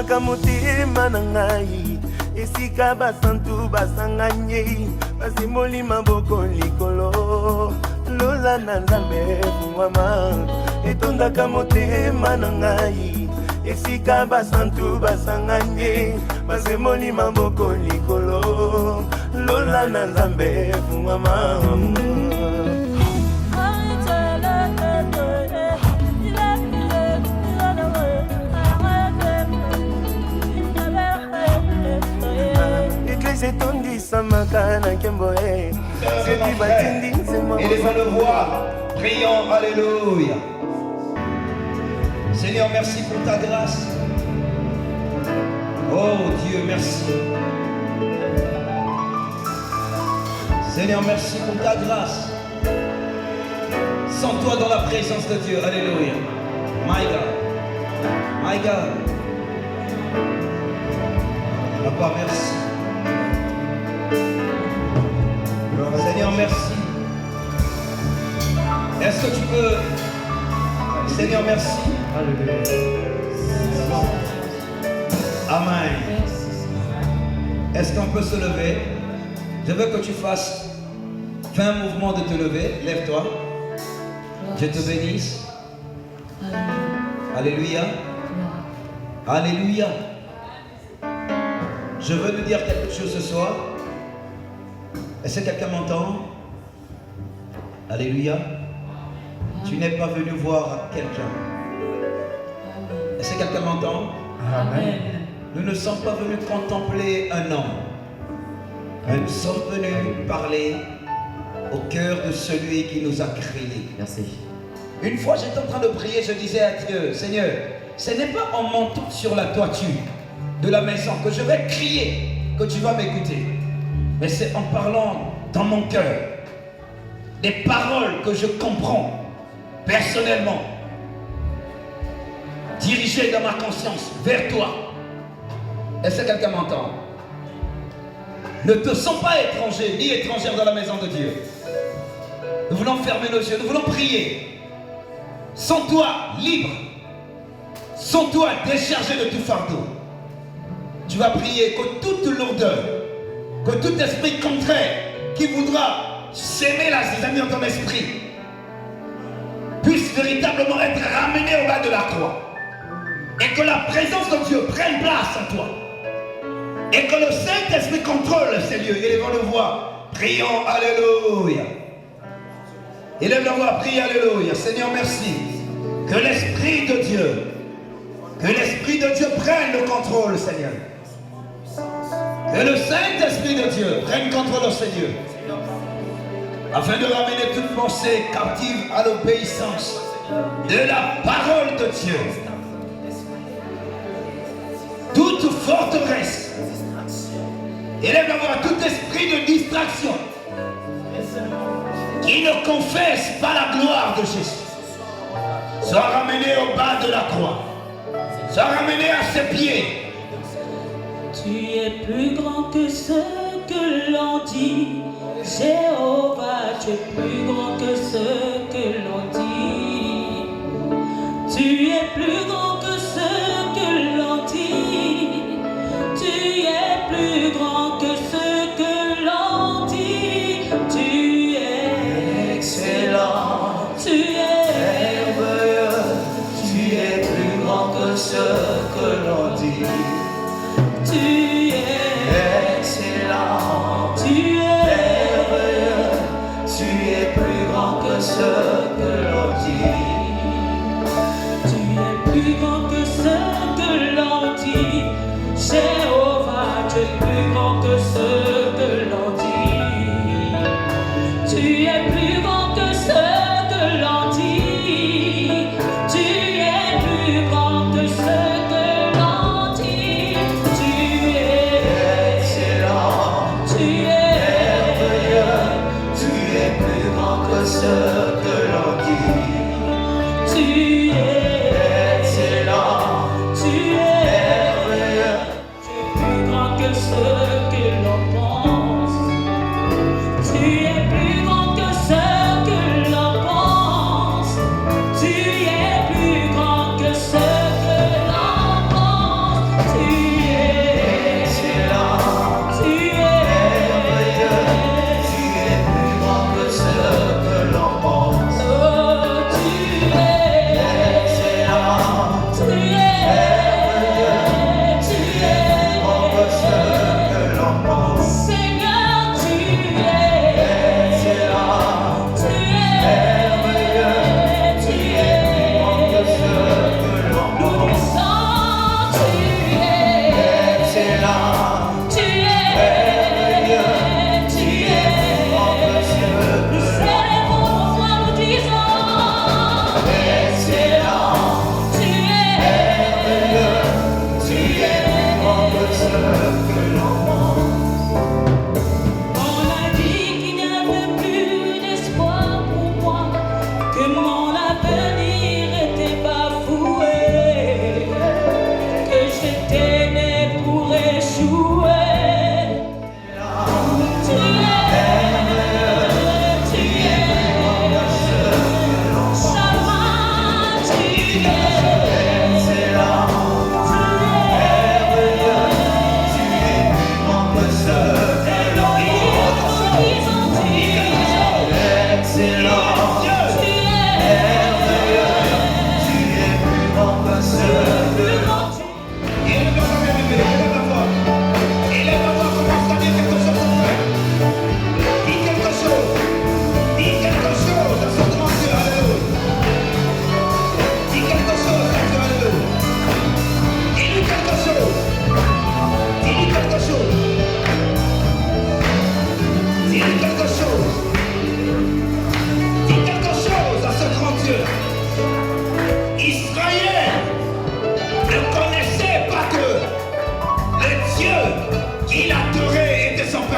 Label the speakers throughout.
Speaker 1: etondaka motema na ngai esika basantu basanganye basimoli maboko likolo lola na nzambe mama etondaka motema na ngai esika basantu basanganye basimoli maboko likolo lola na nzambe mama.
Speaker 2: Élevons le voix, prions, alléluia. Seigneur, merci pour ta grâce. Oh Dieu, merci. Seigneur, merci pour ta grâce. Sens-toi dans la présence de Dieu, alléluia. My God, my God. Papa, merci. Seigneur, merci. Est-ce que tu peux... Seigneur, merci. Amen. Est-ce qu'on peut se lever? Je veux que tu fasses 20 mouvements de te lever. Lève-toi. Je te bénisse. Alléluia. Alléluia. Je veux te dire quelque chose ce soir. Est-ce que quelqu'un m'entend? Alléluia. Tu n'es pas venu voir quelqu'un. Est-ce que quelqu'un m'entend?
Speaker 3: Amen.
Speaker 2: Nous ne sommes pas venus contempler un homme. Mais nous sommes venus parler au cœur de celui qui nous a créés.
Speaker 3: Merci.
Speaker 2: Une fois j'étais en train de prier, je disais à Dieu, Seigneur, ce n'est pas en montant sur la toiture de la maison que je vais crier que tu vas m'écouter. Mais c'est en parlant dans mon cœur des paroles que je comprends personnellement, dirigées dans ma conscience vers toi. Est-ce que quelqu'un m'entend? Ne te sens pas étranger ni étrangère dans la maison de Dieu. Nous voulons fermer nos yeux, nous voulons prier. Sens-toi libre. Sens-toi déchargé de tout fardeau. Tu vas prier que toute lourdeur, que tout esprit contraire qui voudra s'aimer la zizanie dans ton esprit puisse véritablement être ramené au bas de la croix. Et que la présence de Dieu prenne place en toi. Et que le Saint-Esprit contrôle ces lieux. Élevons le voix. Prions, alléluia. Élève la voix, prie, alléluia. Seigneur, merci. Que l'Esprit de Dieu, prenne le contrôle, Seigneur. Que le Saint-Esprit de Dieu prenne contrôle, Seigneur. Afin de ramener toute pensée captive à l'obéissance de la parole de Dieu. Toute forteresse, élève la voix, tout esprit de distraction qui ne confesse pas la gloire de Jésus soit ramené au bas de la croix, soit ramené à ses pieds.
Speaker 4: Tu es plus grand que ce que l'on dit, Jéhovah, tu es plus grand que ce que l'on dit. Tu es plus grand que ce que l'on dit. Tu es plus grand que ce que l'on dit. Tu es excellent. Tu es merveilleux. Tu es plus grand que ce que l'on dit. Tu es excellent. Tu es merveilleux. Tu es plus grand que ce que l'on dit. Tu es plus grand que ce que l'on dit. Jéhovah, tu es plus grand que ce que l'on dit. Tu es plus grand que ce que l'on dit. Tu es plus grand que ce que l'on dit. Tu es excellent. Tu es merveilleux. Tu es plus grand que ce que l'on dit. Tu es excellent. Tu es merveilleux. Tu es plus grand que ce que l'on pense. Tu es plus grand que ce que l'on pense. Tu es plus grand que ce que l'on pense. Tu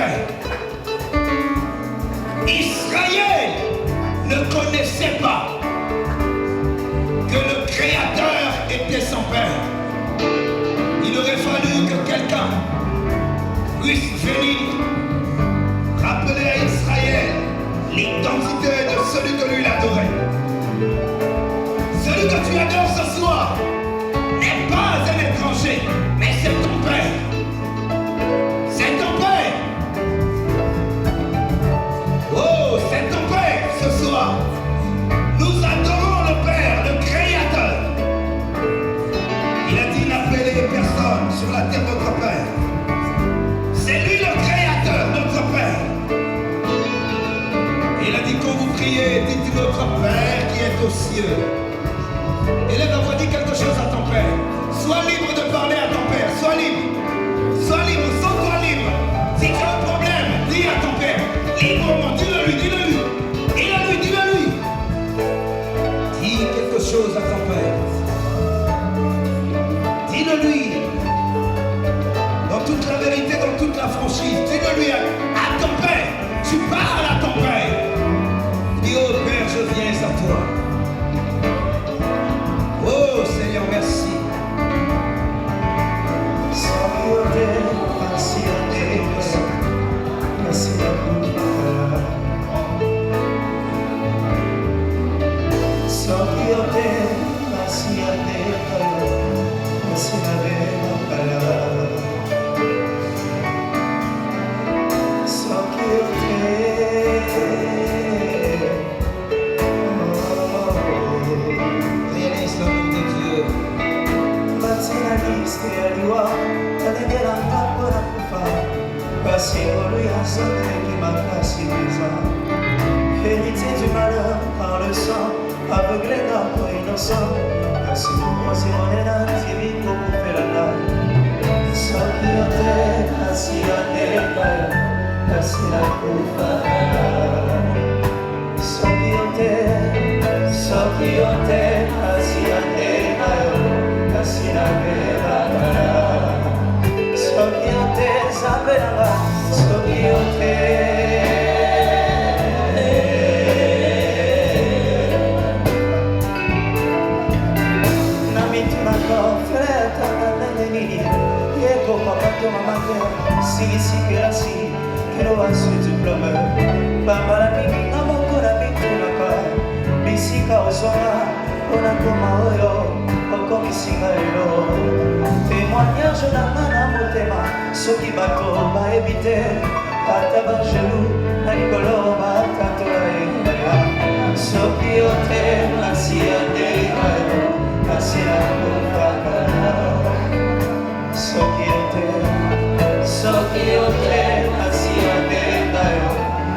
Speaker 2: père. Israël ne connaissait pas que le Créateur était son père. Il aurait fallu que quelqu'un puisse venir rappeler à Israël l'identité de celui que lui adorait. Celui que tu adores ce soir n'est pas un étranger, mais c'est ton père. C'est ton père. Oh, c'est ton père ce soir. Nous adorons le Père, le Créateur. Il a dit n'appelez personne sur la terre votre Père. C'est lui le Créateur, notre Père. Il a dit quand vous priez, dites notre Père qui est aux cieux. Élève la voix, dis quelque chose à ton Père. Sois libre de parler à ton Père. Sois libre. Sois libre, sens-toi libre. Si tu as un problème, dis à ton Père. Librement, dis-le lui, dis-le lui. Dis-le lui, dis-le lui. Dis quelque chose à ton Père. Dis-le lui. Dans toute la vérité, dans toute la franchise. Dis-le lui à ton Père. Tu parles à ton Père. Dis, oh Père, je viens à toi. Oh Seigneur, merci.
Speaker 3: Héritier du malheur par le sang, aveuglé d'un corps innocent. Merci pour si on est là, TV pour couper la lame. Soquiote, assis à l'école, assis la coupa. Soquiote, assis à l'école, assis la coupa. Soquiote, sabela, soquiote. Si que la si que lo hace tu plomeur Bambala mimi na moko na bitunaka Bisika osona ona koma oyo okomisinga elo Témoignage na mana motema soki bato bayebi te ata bangelu na likolo batatola engaya soki ote nasi ya ndegayo nasi na kofakala soki ote nasi ya ndegayo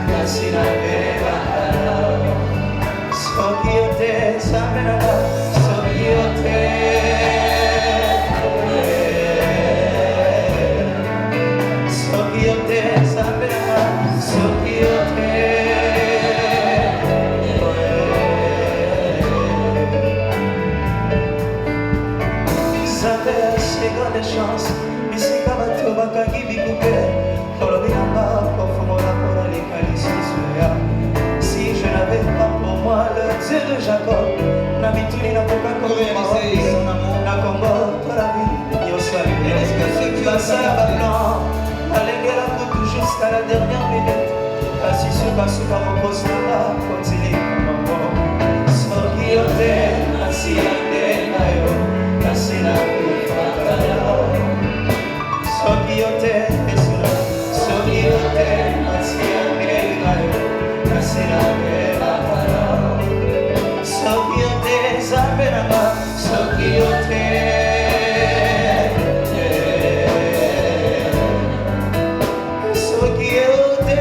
Speaker 3: nasi na bebakala soki ote samenaka soki ote soki ote samenaka soki ote Zambé seconde chance bisika bato bakangi bikupe kolobinanga kofongola mpona likalisi suya si je n'avais pas pour moi le Dieu de Jacob na mituni nakoka komema na Congo mpola vie nyonso alingeli basala baplan alengela kutu jusqu'à la dernière minute kasi sukasuka mokosinanga kontini kamango soki yo te nasi ya nde na yo kasi na kufakala soki yo te esula soki yo te nasi ya nde na yo kasi na bebakala soki yo te nzambe nanga soki yo te soki yo te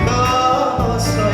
Speaker 3: oh soki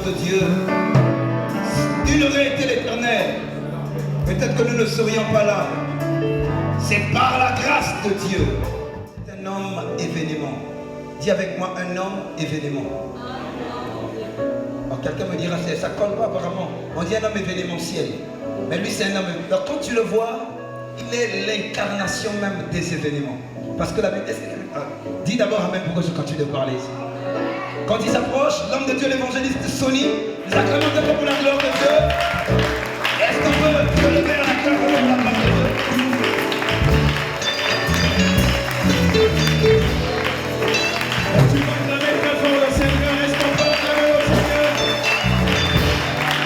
Speaker 2: de Dieu, il aurait été l'Éternel, peut-être que nous ne serions pas là. C'est par la grâce de Dieu. C'est un homme événement. Dis avec moi, un homme événement. Alors quelqu'un me dira, ça ne colle pas apparemment. On dit un homme événementiel. Mais lui c'est un homme. Alors quand tu le vois, il est l'incarnation même des événements. Parce que la Bible, dis d'abord amen pourquoi je continue de parler ici. Quand il s'approche, l'homme de Dieu, l'évangéliste Sony, les acclamants de pour la gloire de Dieu. Est-ce qu'on peut se lever à la cœur pour la gloire de Dieu? Tu vas acclamer très fort le Seigneur. Est-ce qu'on peut acclamer le Seigneur?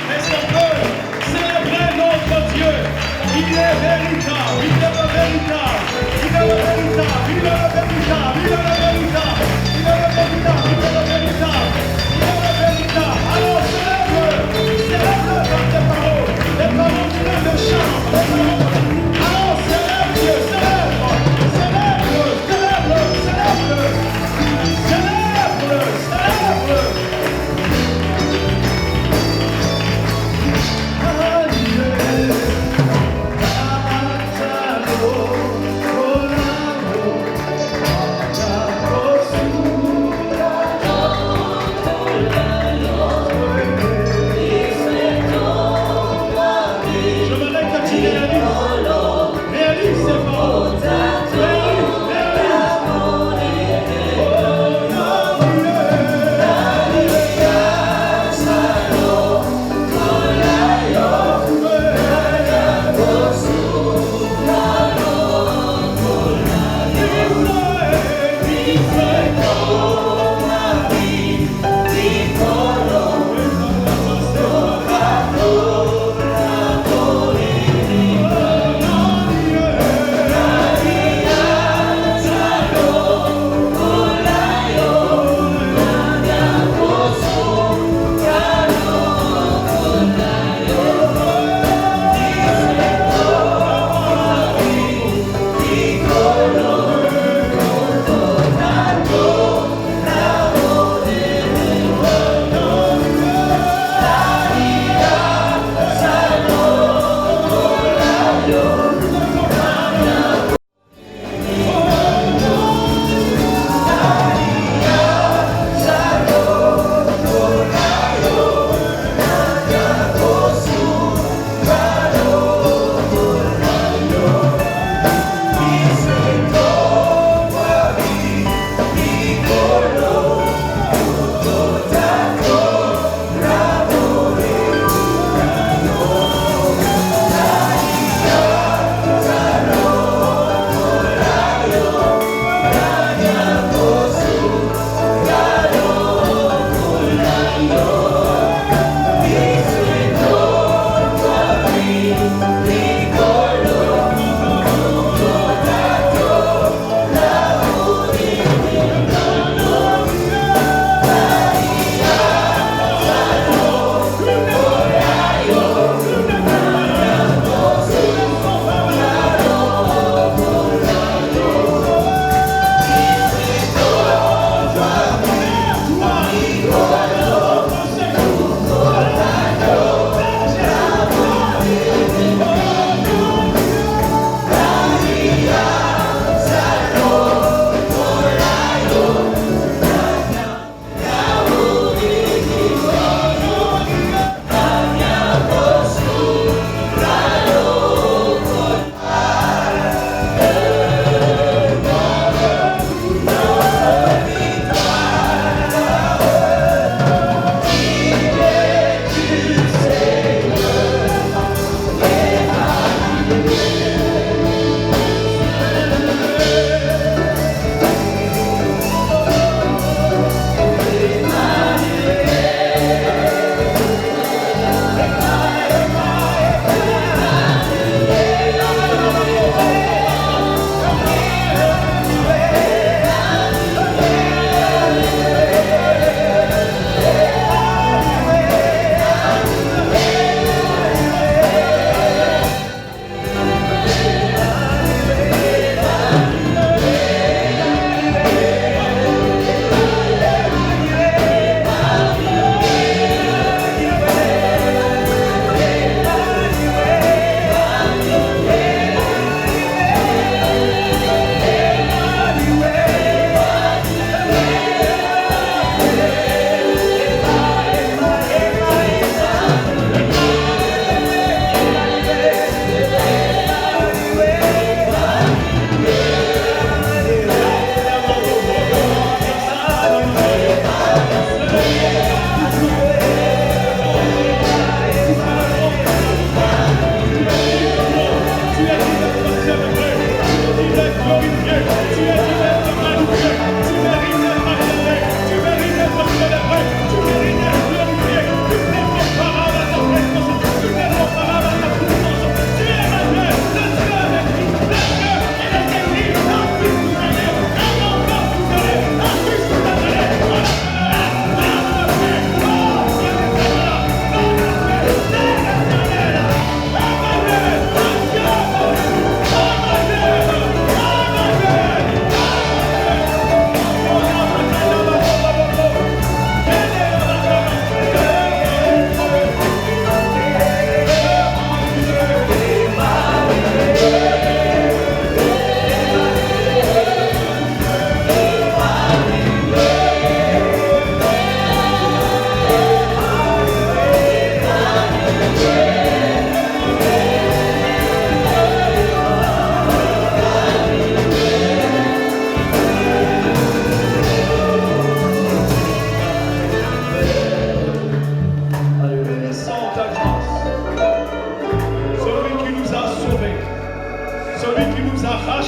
Speaker 2: Est-ce qu'on peut célébrer notre Dieu? Il est véritable, il est le véritable, il est le véritable, il est le véritable, il est le véritable, il est le véritable, il est le véritable, il est le véritable. Alors célèbre par tes paroles, les paroles qui viennent de chambre, les paroles. Alors célèbre Dieu, célèbre, célèbre, célèbre, célèbre, célèbre, célèbre.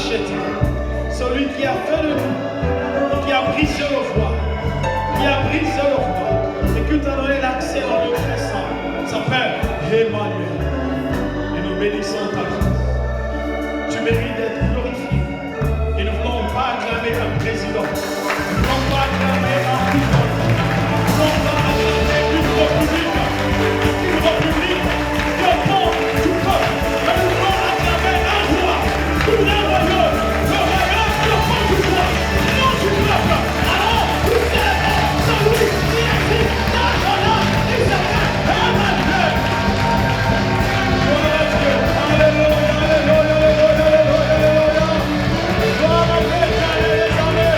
Speaker 5: racheté, celui qui a fait de nous, qui a brisé le voile, et qui t'a donné l'accès dans le très sang, s'appelle Emmanuel. Et nous bénissons ta grâce. Tu mérites d'être glorifié. Et nous ne voulons pas acclamer un président. Nous ne voulons pas acclamer un président. Nous ne voulons pas acclamer une république qui entend du peuple. Mais nous voulons acclamer un roi, un royaume, le royaume qui entend du roi, non du peuple. Alors, nous célébrons celui qui existe dans son nom, il s'appelle Emmanuel. Gloire à Dieu. Alléluia, alléluia, alléluia, alléluia. Gloire à Dieu, alléluia.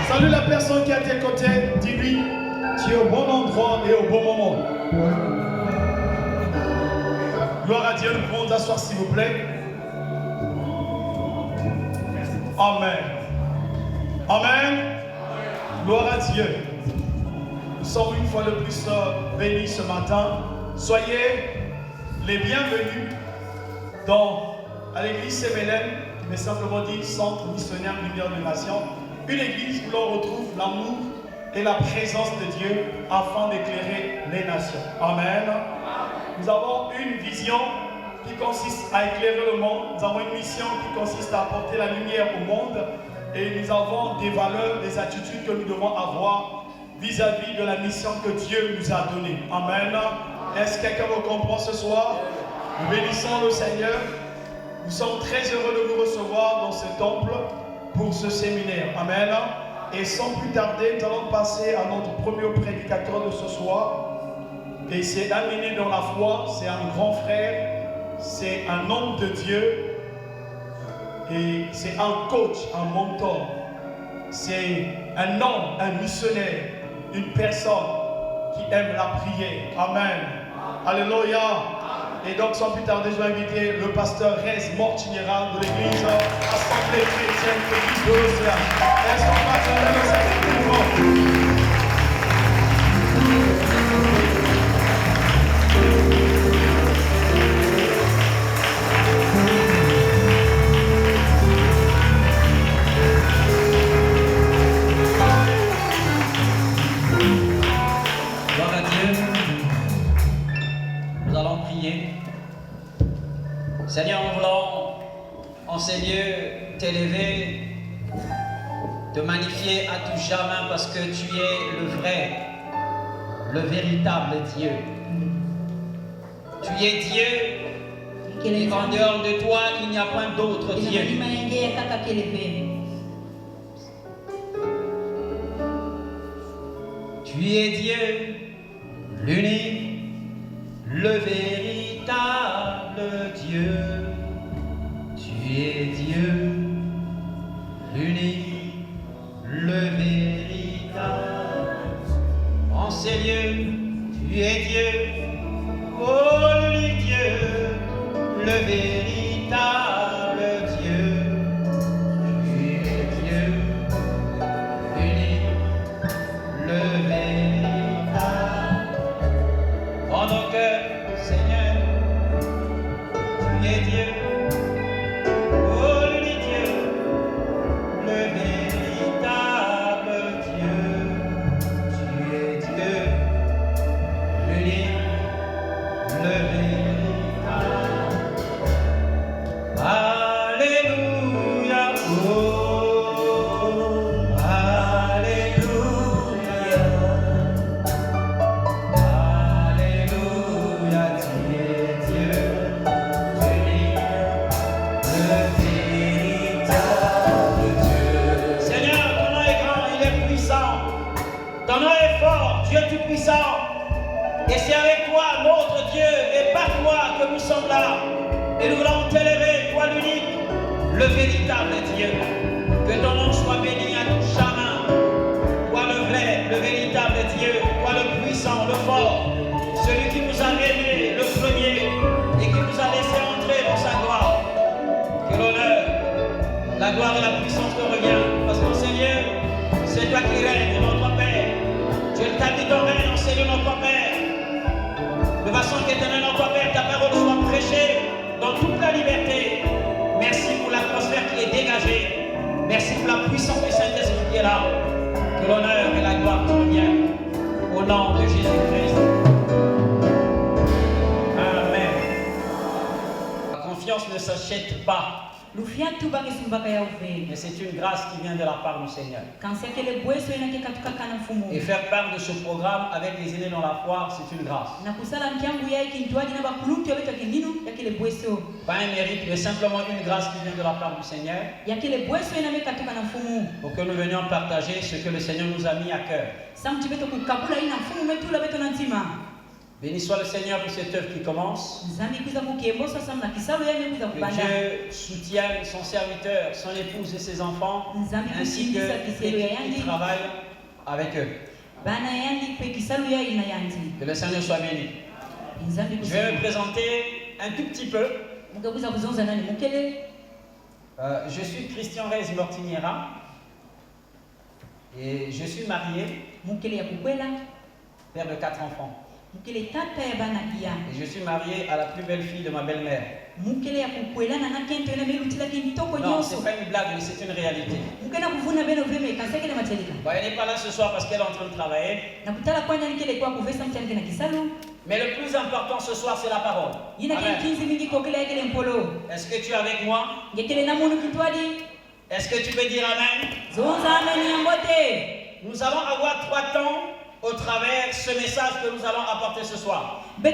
Speaker 5: Salut la personne qui est à tes côtés, dis-lui, tu es au bon endroit et au bon moment. Gloire à Dieu, nous pouvons nous asseoir s'il vous plaît. Amen. Amen. Gloire à Dieu. Nous sommes une fois de plus bénis ce matin. Soyez les bienvenus à l'église Sémélène, mais simplement dit Centre Missionnaire Lumière des Nations. Une église où l'on retrouve l'amour et la présence de Dieu afin d'éclairer les nations. Amen. Nous avons une vision qui consiste à éclairer le monde. Nous avons une mission qui consiste à apporter la lumière au monde. Et nous avons des valeurs, des attitudes que nous devons avoir vis-à-vis de la mission que Dieu nous a donnée. Amen. Est-ce que quelqu'un me comprend ce soir? Nous bénissons le Seigneur. Nous sommes très heureux de vous recevoir dans ce temple pour ce séminaire. Amen. Et sans plus tarder, nous allons passer à notre premier prédicateur de ce soir. Et c'est un aîné dans la foi, c'est un grand frère, c'est un homme de Dieu. Et c'est un coach, un mentor. C'est un homme, un missionnaire, une personne qui aime la prière. Amen. Alléluia. Et donc, sans plus tarder, je vais inviter le pasteur Rez Mortiniera de l'église Assemblée chrétienne de l'église de l'Océan. Est-ce qu'on va acclamer le Seigneur?
Speaker 2: Gloire à Dieu. Nous allons prier. Seigneur, nous voulons en ces lieux t'élever, te magnifier à tout jamais parce que tu es le vrai, le véritable Dieu. Tu es Dieu et en dehors de toi, il n'y a point d'autre Dieu. Tu es Dieu, l'unique, le véritable Dieu. Tu es Dieu, l'unique, le véritable. En ces lieux, tu es Dieu, oh l'unique Dieu, le véritable Dieu. Tu es Dieu, l'unique, le véritable. En nos cœurs, Seigneur, tu es Dieu. Et c'est avec toi, notre Dieu, et par toi que nous sommes là. Et nous voulons t'élever, toi l'unique, le véritable Dieu. Que ton nom soit béni à tout jamais. Toi le vrai, le véritable Dieu. Toi le puissant, le fort. Celui qui nous a aimés, le premier, et qui nous a laissé entrer dans sa gloire. Que l'honneur, la gloire
Speaker 6: gloire et la puissance te revient. Parce que Seigneur, c'est toi qui règnes, notre Père. Tu établis ton règne, Seigneur, notre Père. De façon qu'éternelle, notre Père, ta parole soit prêchée dans toute la liberté. Merci pour l'atmosphère qui est dégagée. Merci pour la puissance du Saint-Esprit qui est là. Que l'honneur et la gloire te reviennent. Au nom de Jésus-Christ. Amen. La confiance ne s'achète pas. Mais c'est une grâce qui vient de la part du Seigneur. Et faire part de ce programme avec les aînés dans la foi, c'est une grâce. Pas un mérite, mais simplement une grâce qui vient de la part du Seigneur. Pour que nous venions partager ce que le Seigneur nous a mis à cœur. Béni soit le Seigneur pour cette œuvre qui commence. Que Dieu soutienne son serviteur, son épouse et ses enfants, ainsi que l'équipe qui travaille avec eux. Que le Seigneur soit béni. Je vais me présenter un tout petit peu. Je suis Christian Rez Mortiniera et je suis marié, père de 4 enfants. Et je suis marié à la plus belle fille de ma belle-mère. Non, c'est pas une blague, mais c'est une réalité. Elle n'est pas là ce soir parce qu'elle est en train de travailler. Mais le plus important ce soir, c'est la parole. Amen. Est-ce que tu es avec moi? Est-ce que tu peux dire Amen? Nous allons avoir 3 temps au travers ce message que nous allons apporter ce soir. Je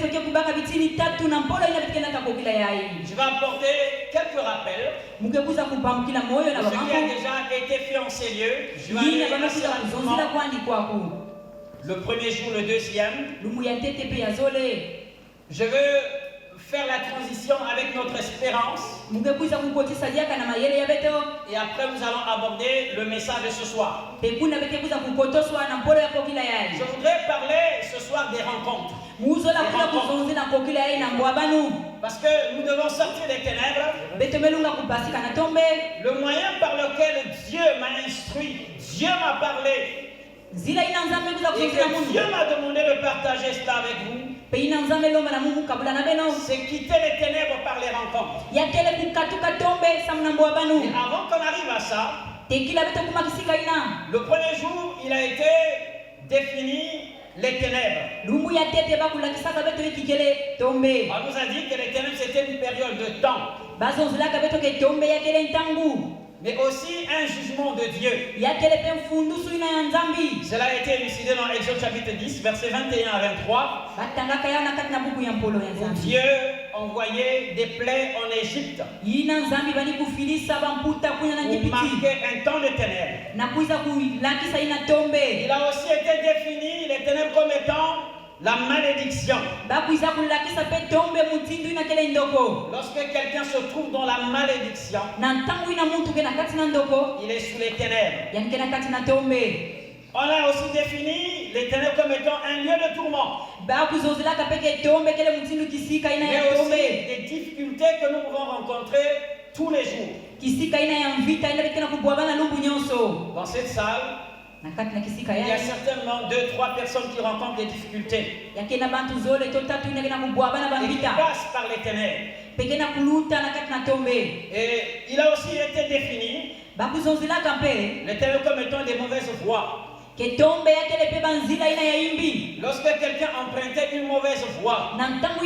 Speaker 6: vais apporter quelques rappels de ce qui a déjà été fait en ces lieux. Je vais aller assez rapidement. Le premier jour, le deuxième. Je veux faire la transition avec notre espérance. Et après, nous allons aborder le message de ce soir. Je voudrais parler ce soir des rencontres. Parce que nous devons sortir des ténèbres. Le moyen par lequel Dieu m'a instruit, Dieu m'a parlé, et que Dieu m'a demandé de partager cela avec vous, c'est quitter les ténèbres par les rencontres. Et avant qu'on arrive à ça, le premier jour, il a été défini les ténèbres. On nous a dit que les ténèbres c'était une période de temps, mais aussi un jugement de Dieu. Cela a été élucidé dans Exode chapitre 10, versets 21 à 23. Où Dieu envoyait des plaies en Égypte pour marquer un temps de ténèbres. Il a aussi été défini les ténèbres comme étant la malédiction. Lorsque quelqu'un se trouve dans la malédiction, il est sous les ténèbres. On a aussi défini les ténèbres comme étant un lieu de tourment. Mais aussi des difficultés que nous pouvons rencontrer tous les jours. Dans cette salle, il y a certainement 2-3 personnes qui rencontrent des difficultés et qui passent par les ténèbres. Et il a aussi été défini les ténèbres comme étant des mauvaises voies. Lorsque quelqu'un empruntait une mauvaise voie, lorsque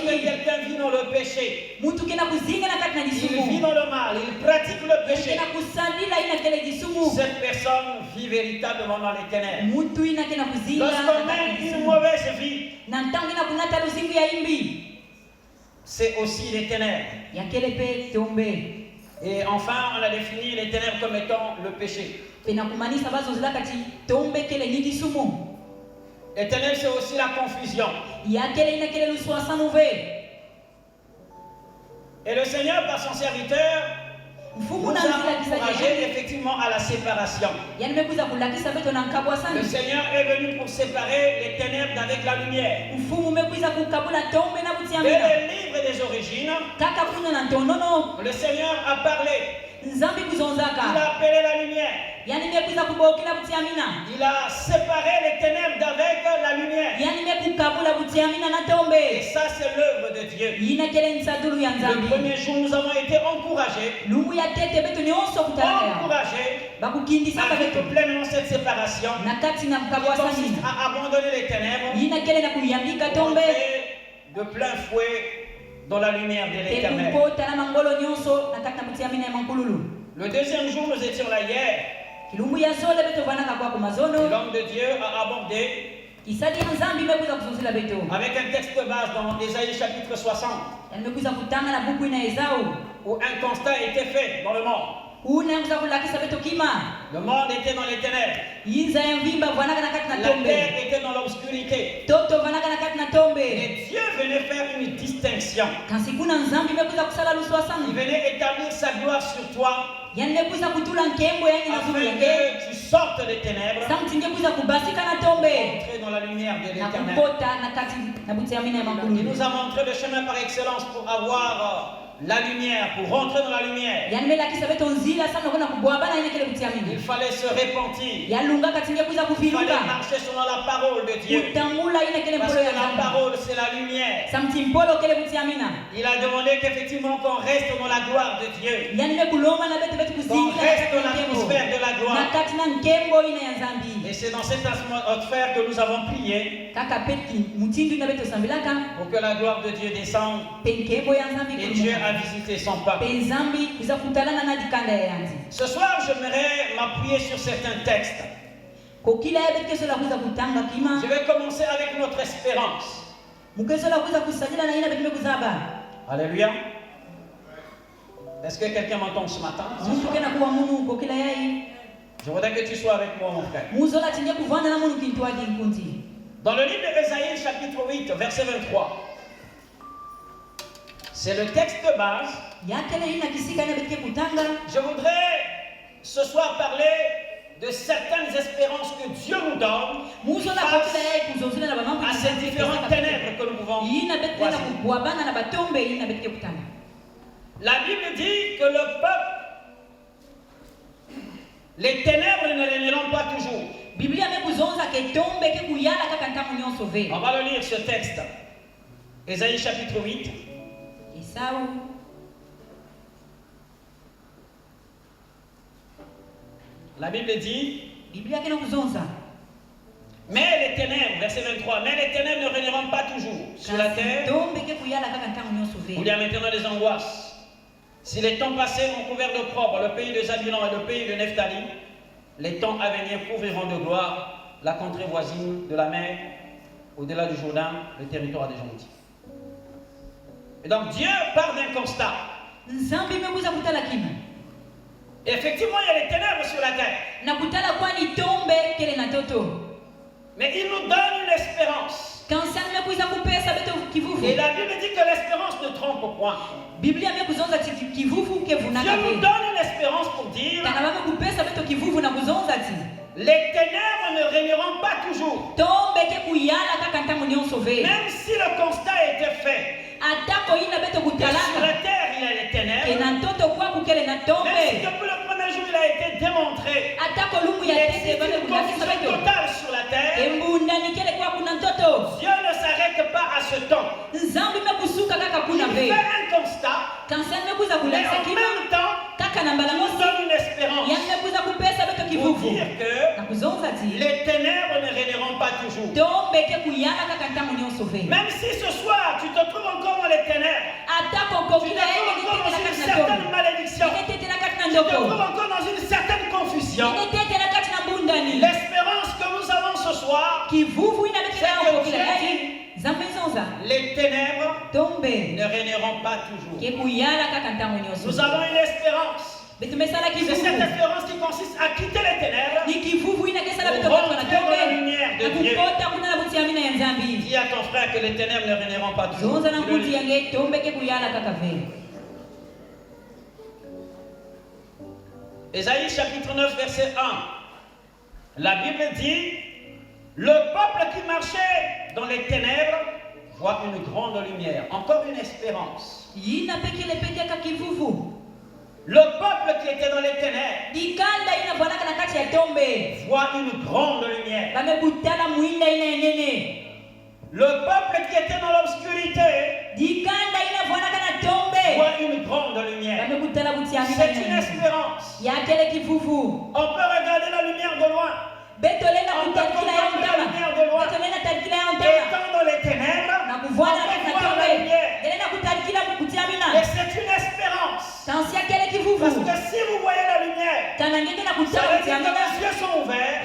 Speaker 6: quelqu'un vit dans le péché, il vit dans le mal, il pratique le péché, cette personne vit véritablement dans les ténèbres. Lorsqu'on mène une mauvaise vie, c'est aussi les ténèbres. Et enfin, on a défini les ténèbres comme étant le péché. Les ténèbres, c'est aussi la confusion. Et le Seigneur, par son serviteur, nous a encouragé effectivement à la séparation. Le Seigneur est venu pour séparer les ténèbres d'avec la lumière. Dès les livres des origines, le Seigneur a parlé
Speaker 4: yani mekuza kubokela butiamina
Speaker 6: Il a séparé les ténèbres d'avec la lumière.
Speaker 4: yani mekukabula butiamina na tombe
Speaker 6: Et ça, c'est l'œuvre de Dieu.
Speaker 4: yina kele nsadulu ya
Speaker 6: Le
Speaker 4: nzambi
Speaker 6: premier jour, nous avons été encouragés.
Speaker 4: lungu ya tete beto nyonso kutalaya
Speaker 6: Encouragés
Speaker 4: bakukindisa
Speaker 6: à
Speaker 4: beto
Speaker 6: vivre pleinement cette séparation.
Speaker 4: na kati na
Speaker 6: Qui
Speaker 4: mkabwa
Speaker 6: consiste
Speaker 4: sanina
Speaker 6: à abandonner les ténèbres.
Speaker 4: yina kele na kuyambika tombe
Speaker 6: Entrer de plein fouet dans la lumière de l'Éternel.
Speaker 4: telukota na mangolo nyonso na kati na butiamina ya mankululu
Speaker 6: Le deuxième jour, nous étions là hier.
Speaker 4: kilumbu ya zole beto vanaka kwa kumazono
Speaker 6: L'homme de Dieu a abordé
Speaker 4: kisadi ya nzambi mekuza kuzuzila beto
Speaker 6: avec un texte de base dans Ésaïe chapitre 60,
Speaker 4: yani mekuza kutanga na buku ina Esau
Speaker 6: où un constat a été fait dans le monde.
Speaker 4: una kuza kulakisa beto kima
Speaker 6: Le monde était dans les ténèbres.
Speaker 4: yinza ya mvimba vanaka na kati na
Speaker 6: La
Speaker 4: tombe
Speaker 6: terre était dans l'obscurité.
Speaker 4: toto vanaka na kati na tombe
Speaker 6: Et Dieu venait faire une distinction.
Speaker 4: kasi kuna nzambi mekuza kusala luswa
Speaker 6: Il
Speaker 4: sana
Speaker 6: venait établir sa gloire sur toi
Speaker 4: yani mekuza kutula nkembo yani na zulu
Speaker 6: afin
Speaker 4: yake
Speaker 6: que tu sortes des ténèbres,
Speaker 4: samti ngekuza kubasika na tombe
Speaker 6: entrer dans la lumière de
Speaker 4: na
Speaker 6: l'Éternel.
Speaker 4: kupota na kati na butiamina ya
Speaker 6: Il
Speaker 4: makulu
Speaker 6: nous a montré le chemin par excellence pour avoir la lumière, pour rentrer dans la lumière.
Speaker 4: yani melakisa beto nzila sana kuna kubwabana ine kile
Speaker 6: Il
Speaker 4: butiamina
Speaker 6: fallait se repentir.
Speaker 4: yalunga kati ngekuza
Speaker 6: Il fallait
Speaker 4: kuviluka
Speaker 6: marcher selon la parole de Dieu.
Speaker 4: kutangula ine kile
Speaker 6: Parce
Speaker 4: mpolo
Speaker 6: que
Speaker 4: ya
Speaker 6: la
Speaker 4: nzambi
Speaker 6: parole, c'est la lumière.
Speaker 4: samti mpolo kile butiamina
Speaker 6: Il a demandé qu'effectivement qu'on reste dans la gloire de Dieu.
Speaker 4: yani mekulonga na beto beto
Speaker 6: Qu'on
Speaker 4: kuzingira
Speaker 6: reste
Speaker 4: na
Speaker 6: dans
Speaker 4: kati na nkembo
Speaker 6: l'atmosphère de la
Speaker 4: na
Speaker 6: gloire.
Speaker 4: kati na nkembo ine ya nzambi
Speaker 6: Et c'est dans cette atmosphère que nous avons prié
Speaker 4: kaka peti mutindu na beto sambilaka
Speaker 6: pour que la gloire de Dieu descende.
Speaker 4: pe nkembo ya nzambi
Speaker 6: Et Dieu
Speaker 4: kulumuka.
Speaker 6: a visité son peuple.
Speaker 4: pe nzambi kuza kutalana na dikanda ya yanzi
Speaker 6: Ce soir, j'aimerais m'appuyer sur certains textes.
Speaker 4: kokila ya beto keso la kuza kutanga kima
Speaker 6: Je vais commencer avec notre espérance.
Speaker 4: mukeso la kuza kusajila na ina beto mekuzaba
Speaker 6: Alléluia. Est-ce que quelqu'un m'entend ce matin?
Speaker 4: mundu kena kuwa munu kokila yai
Speaker 6: Je voudrais que tu sois avec moi, mon frère.
Speaker 4: muzola tinge kuvana na munu kintwaji nkunzi
Speaker 6: Dans le livre d'Ésaïe, chapitre 8, verset 23, c'est le texte de base.
Speaker 4: yakele ina kisika ina beto kutanga
Speaker 6: Je voudrais ce soir parler de certaines espérances que Dieu nous donne
Speaker 4: muzola
Speaker 6: face
Speaker 4: kokila yai kuzozila na bamambo
Speaker 6: à ces différentes ténèbres que nous pouvons
Speaker 4: ina beto na
Speaker 6: voici.
Speaker 4: kubwabana na batombe ina beto kutanga
Speaker 6: La Bible dit que le peuple, les ténèbres ne régneront pas toujours.
Speaker 4: biblia mekuzonza ke tombe ke kuyala kaka ntamu nyonso ve
Speaker 6: On va le lire ce texte. Ésaïe chapitre 8.
Speaker 4: Esau
Speaker 6: La Bible dit,
Speaker 4: biblia kena kuzonza
Speaker 6: mais les ténèbres, verset 23, mais les ténèbres ne régneront pas toujours sur la terre.
Speaker 4: tombe ke kuyala kaka ntamu nyonso ve
Speaker 6: Il y a maintenant des angoisses. Si les temps passés ont couvert de propre le pays de Zabulon et le pays de Nephtali, les temps à venir couvriront de gloire la contrée voisine de la mer, au-delà du Jourdain, le territoire des gentils. Et donc Dieu part d'un constat.
Speaker 4: nzambi mekuza kutala kima
Speaker 6: Et effectivement, il y a les ténèbres sur la terre.
Speaker 4: na kutala kwani tombe kele na toto
Speaker 6: Mais il nous donne une espérance.
Speaker 4: kansani mekuza kupesa beto kivuvu
Speaker 6: Et la Bible dit que l'espérance ne trompe point.
Speaker 4: biblia mekuzonza ti kivuvu ke
Speaker 6: Dieu
Speaker 4: vunaka
Speaker 6: nous
Speaker 4: ve
Speaker 6: donne une espérance pour dire
Speaker 4: kana bamekupesa beto kivuvu na kuzonza ti
Speaker 6: les ténèbres ne régneront pas toujours.
Speaker 4: tombe ke kuyala kaka ntamu nyonso ve
Speaker 6: Même si le constat a été fait
Speaker 4: atako ina beto
Speaker 6: que sur
Speaker 4: kutalaka
Speaker 6: la terre il y a les
Speaker 4: ke
Speaker 6: ténèbres,
Speaker 4: na ntoto kwaku kele na
Speaker 6: même si
Speaker 4: tombe
Speaker 6: depuis le premier jour il a été démontré
Speaker 4: atako lungu
Speaker 6: qu'il
Speaker 4: ya
Speaker 6: existe
Speaker 4: tete
Speaker 6: une
Speaker 4: bamekuzakisa
Speaker 6: confusion
Speaker 4: beto
Speaker 6: totale sur la terre,
Speaker 4: embundani kele kwaku na ntoto
Speaker 6: Dieu ne s'arrête pas à ce temps.
Speaker 4: nzambi mekusuka kaka
Speaker 6: Il
Speaker 4: kuna
Speaker 6: fait
Speaker 4: ve
Speaker 6: un constat,
Speaker 4: kansani mekuza
Speaker 6: mais
Speaker 4: kulakisa
Speaker 6: en
Speaker 4: kima
Speaker 6: même temps,
Speaker 4: kaka na mbala
Speaker 6: il nous
Speaker 4: mosi
Speaker 6: donne une espérance
Speaker 4: yani mekuza kupesa beto
Speaker 6: pour
Speaker 4: kivuvu
Speaker 6: dire que
Speaker 4: na kuzonza ti
Speaker 6: les ténèbres ne régneront pas toujours.
Speaker 4: tombe ke kuyala kaka ntamu nyonso ve
Speaker 6: Même si ce soir tu te trouves encore dans les ténèbres,
Speaker 4: atako
Speaker 6: tu te
Speaker 4: kokila
Speaker 6: trouves encore dans une certaine malédiction,
Speaker 4: inetetela kati na
Speaker 6: tu te trouves
Speaker 4: ndoko
Speaker 6: encore dans une certaine confusion,
Speaker 4: inetetela kati na mbundani
Speaker 6: l'espérance que nous avons ce soir,
Speaker 4: kivuvu inabetela
Speaker 6: C'est que
Speaker 4: kokila
Speaker 6: Dieu
Speaker 4: yai
Speaker 6: dit,
Speaker 4: nzambe zonza
Speaker 6: les ténèbres
Speaker 4: tombe
Speaker 6: ne régneront pas toujours.
Speaker 4: ke kuyala kaka ntango nyonso
Speaker 6: Nous avons une espérance.
Speaker 4: betumesala
Speaker 6: C'est cette
Speaker 4: kivuvu
Speaker 6: espérance qui consiste à quitter les ténèbres.
Speaker 4: ni kivuvu inakesala
Speaker 6: Pour
Speaker 4: betokatwa na
Speaker 6: rentrer dans la
Speaker 4: tombe
Speaker 6: lumière de
Speaker 4: na
Speaker 6: Dieu.
Speaker 4: kupota kuna na butiamina ya nzambi
Speaker 6: Dis à ton frère que les ténèbres ne régneront pas toujours.
Speaker 4: zonza na
Speaker 6: Dis-le
Speaker 4: nkuti
Speaker 6: lui.
Speaker 4: yange tombe ke kuyala kaka ve
Speaker 6: Ésaïe chapitre 9, verset 1. La Bible dit, le peuple qui marchait dans les ténèbres voit une grande lumière. Encore une espérance.
Speaker 4: yina pekele pete ka kivuvu
Speaker 6: Le peuple qui était dans les ténèbres
Speaker 4: dikanda inavwanaka na kati ya
Speaker 6: voit une grande lumière. Le peuple qui était dans l'obscurité voit une grande lumière. C'est une espérance. On peut regarder la lumière de loin. On peut comprendre la lumière de loin. Étant dans les ténèbres, on peut voir la lumière. Et c'est une espérance. Parce que si vous voyez la lumière, ça veut dire que vos yeux sont ouverts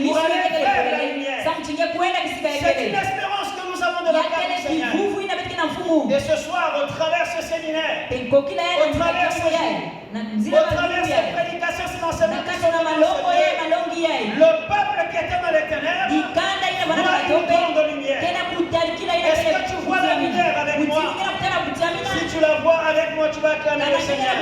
Speaker 6: pour aller vers la lumière. C'est une espérance que nous avons de la part du Seigneur. Et ce soir, au travers ce séminaire, au travers ce jour, au travers cette prédication, c'est dans ce le peuple qui était dans les ténèbres voit une grande lumière. Est-ce que tu vois la lumière avec moi? Si tu la vois avec moi, tu vas acclamer le Seigneur.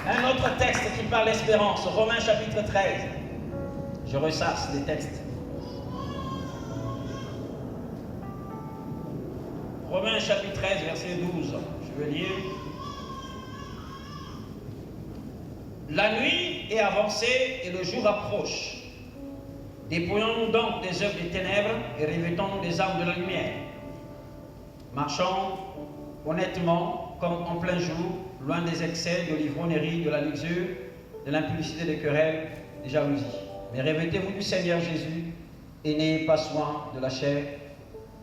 Speaker 6: Un autre texte qui parle d'espérance, Romains chapitre 13. Je ressasse les textes. Romains chapitre 13, verset 12. Je veux lire. La nuit est avancée et le jour approche. Dépouillons-nous donc des œuvres des ténèbres et revêtons-nous des armes de la lumière. Marchons honnêtement comme en plein jour, loin des excès, de l'ivrognerie, de la luxure, de l'impudicité, des querelles, des jalousies. Mais revêtez-vous du Seigneur Jésus et n'ayez pas soin de la chair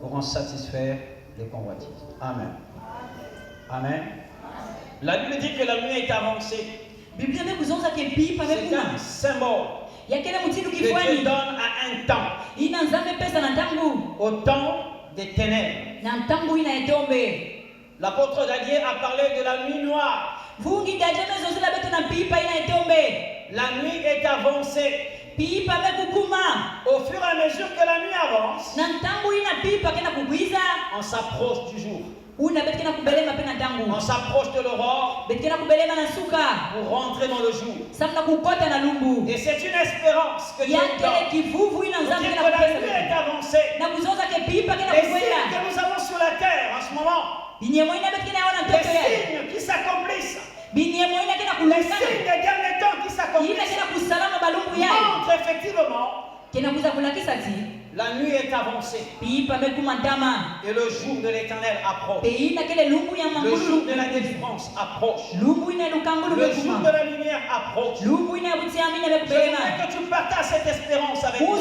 Speaker 6: pour en satisfaire les convoitises. Amen. Amen. La Bible dit que la nuit est avancée. C'est un symbole que Dieu donne à un temps. Au temps des ténèbres. L'apôtre Daniel a parlé de la nuit noire. La nuit est avancée. Au fur et à mesure que la nuit avance, on s'approche du jour. On s'approche de l'aurore pour rentrer dans le jour. Et c'est une espérance que Dieu donne. Pour dire que la nuit est avancée. Les signes que nous avons sur la terre en ce moment, les signes qui s'accomplissent, les signes des derniers temps qui s'accomplissent, montrent effectivement la nuit est avancée et le jour de l'Éternel approche. Le jour de la délivrance approche. Le jour de la lumière approche. Je voudrais que tu partages cette espérance avec moi.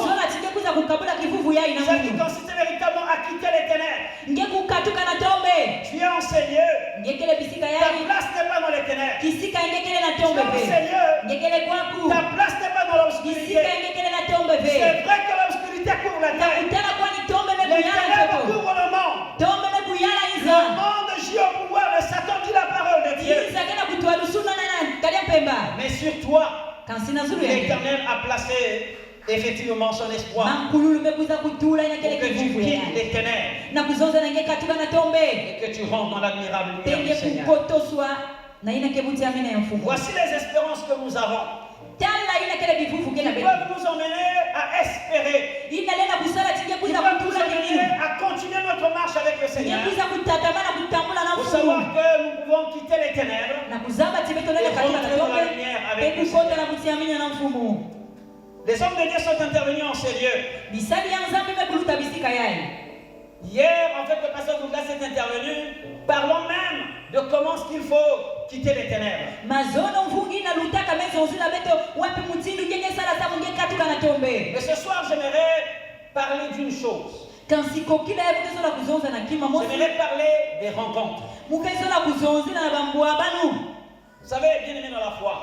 Speaker 6: Celle qui consiste véritablement à quitter les ténèbres. Tu es en Seigneur. Ta place n'est pas dans les ténèbres. Tu es en Seigneur. Ta place n'est pas dans l'obscurité. C'est vrai que l'obscurité couvre la terre. Les ténèbres couvrent le monde. Le monde gît au pouvoir de Satan, dit la parole de Dieu. Mais sur toi, l'Éternel a placé effectivement son espoir pour que tu quittes les ténèbres et que tu rentres dans l'admirable lumière du Seigneur. Voici les espérances que nous avons. Qui peuvent nous emmener à espérer. Qui peuvent nous emmener à continuer notre marche avec le Seigneur. Pour savoir que nous pouvons quitter les ténèbres et rentrer dans la lumière avec le Seigneur. Les hommes de Dieu sont intervenus en ces lieux. Hier, en fait, le pasteur Douglas est intervenu. Parlons même de comment est-ce qu'il faut quitter les ténèbres. Mais ce soir, j'aimerais parler d'une chose. J'aimerais parler des rencontres. Vous savez, bien aimé dans la foi,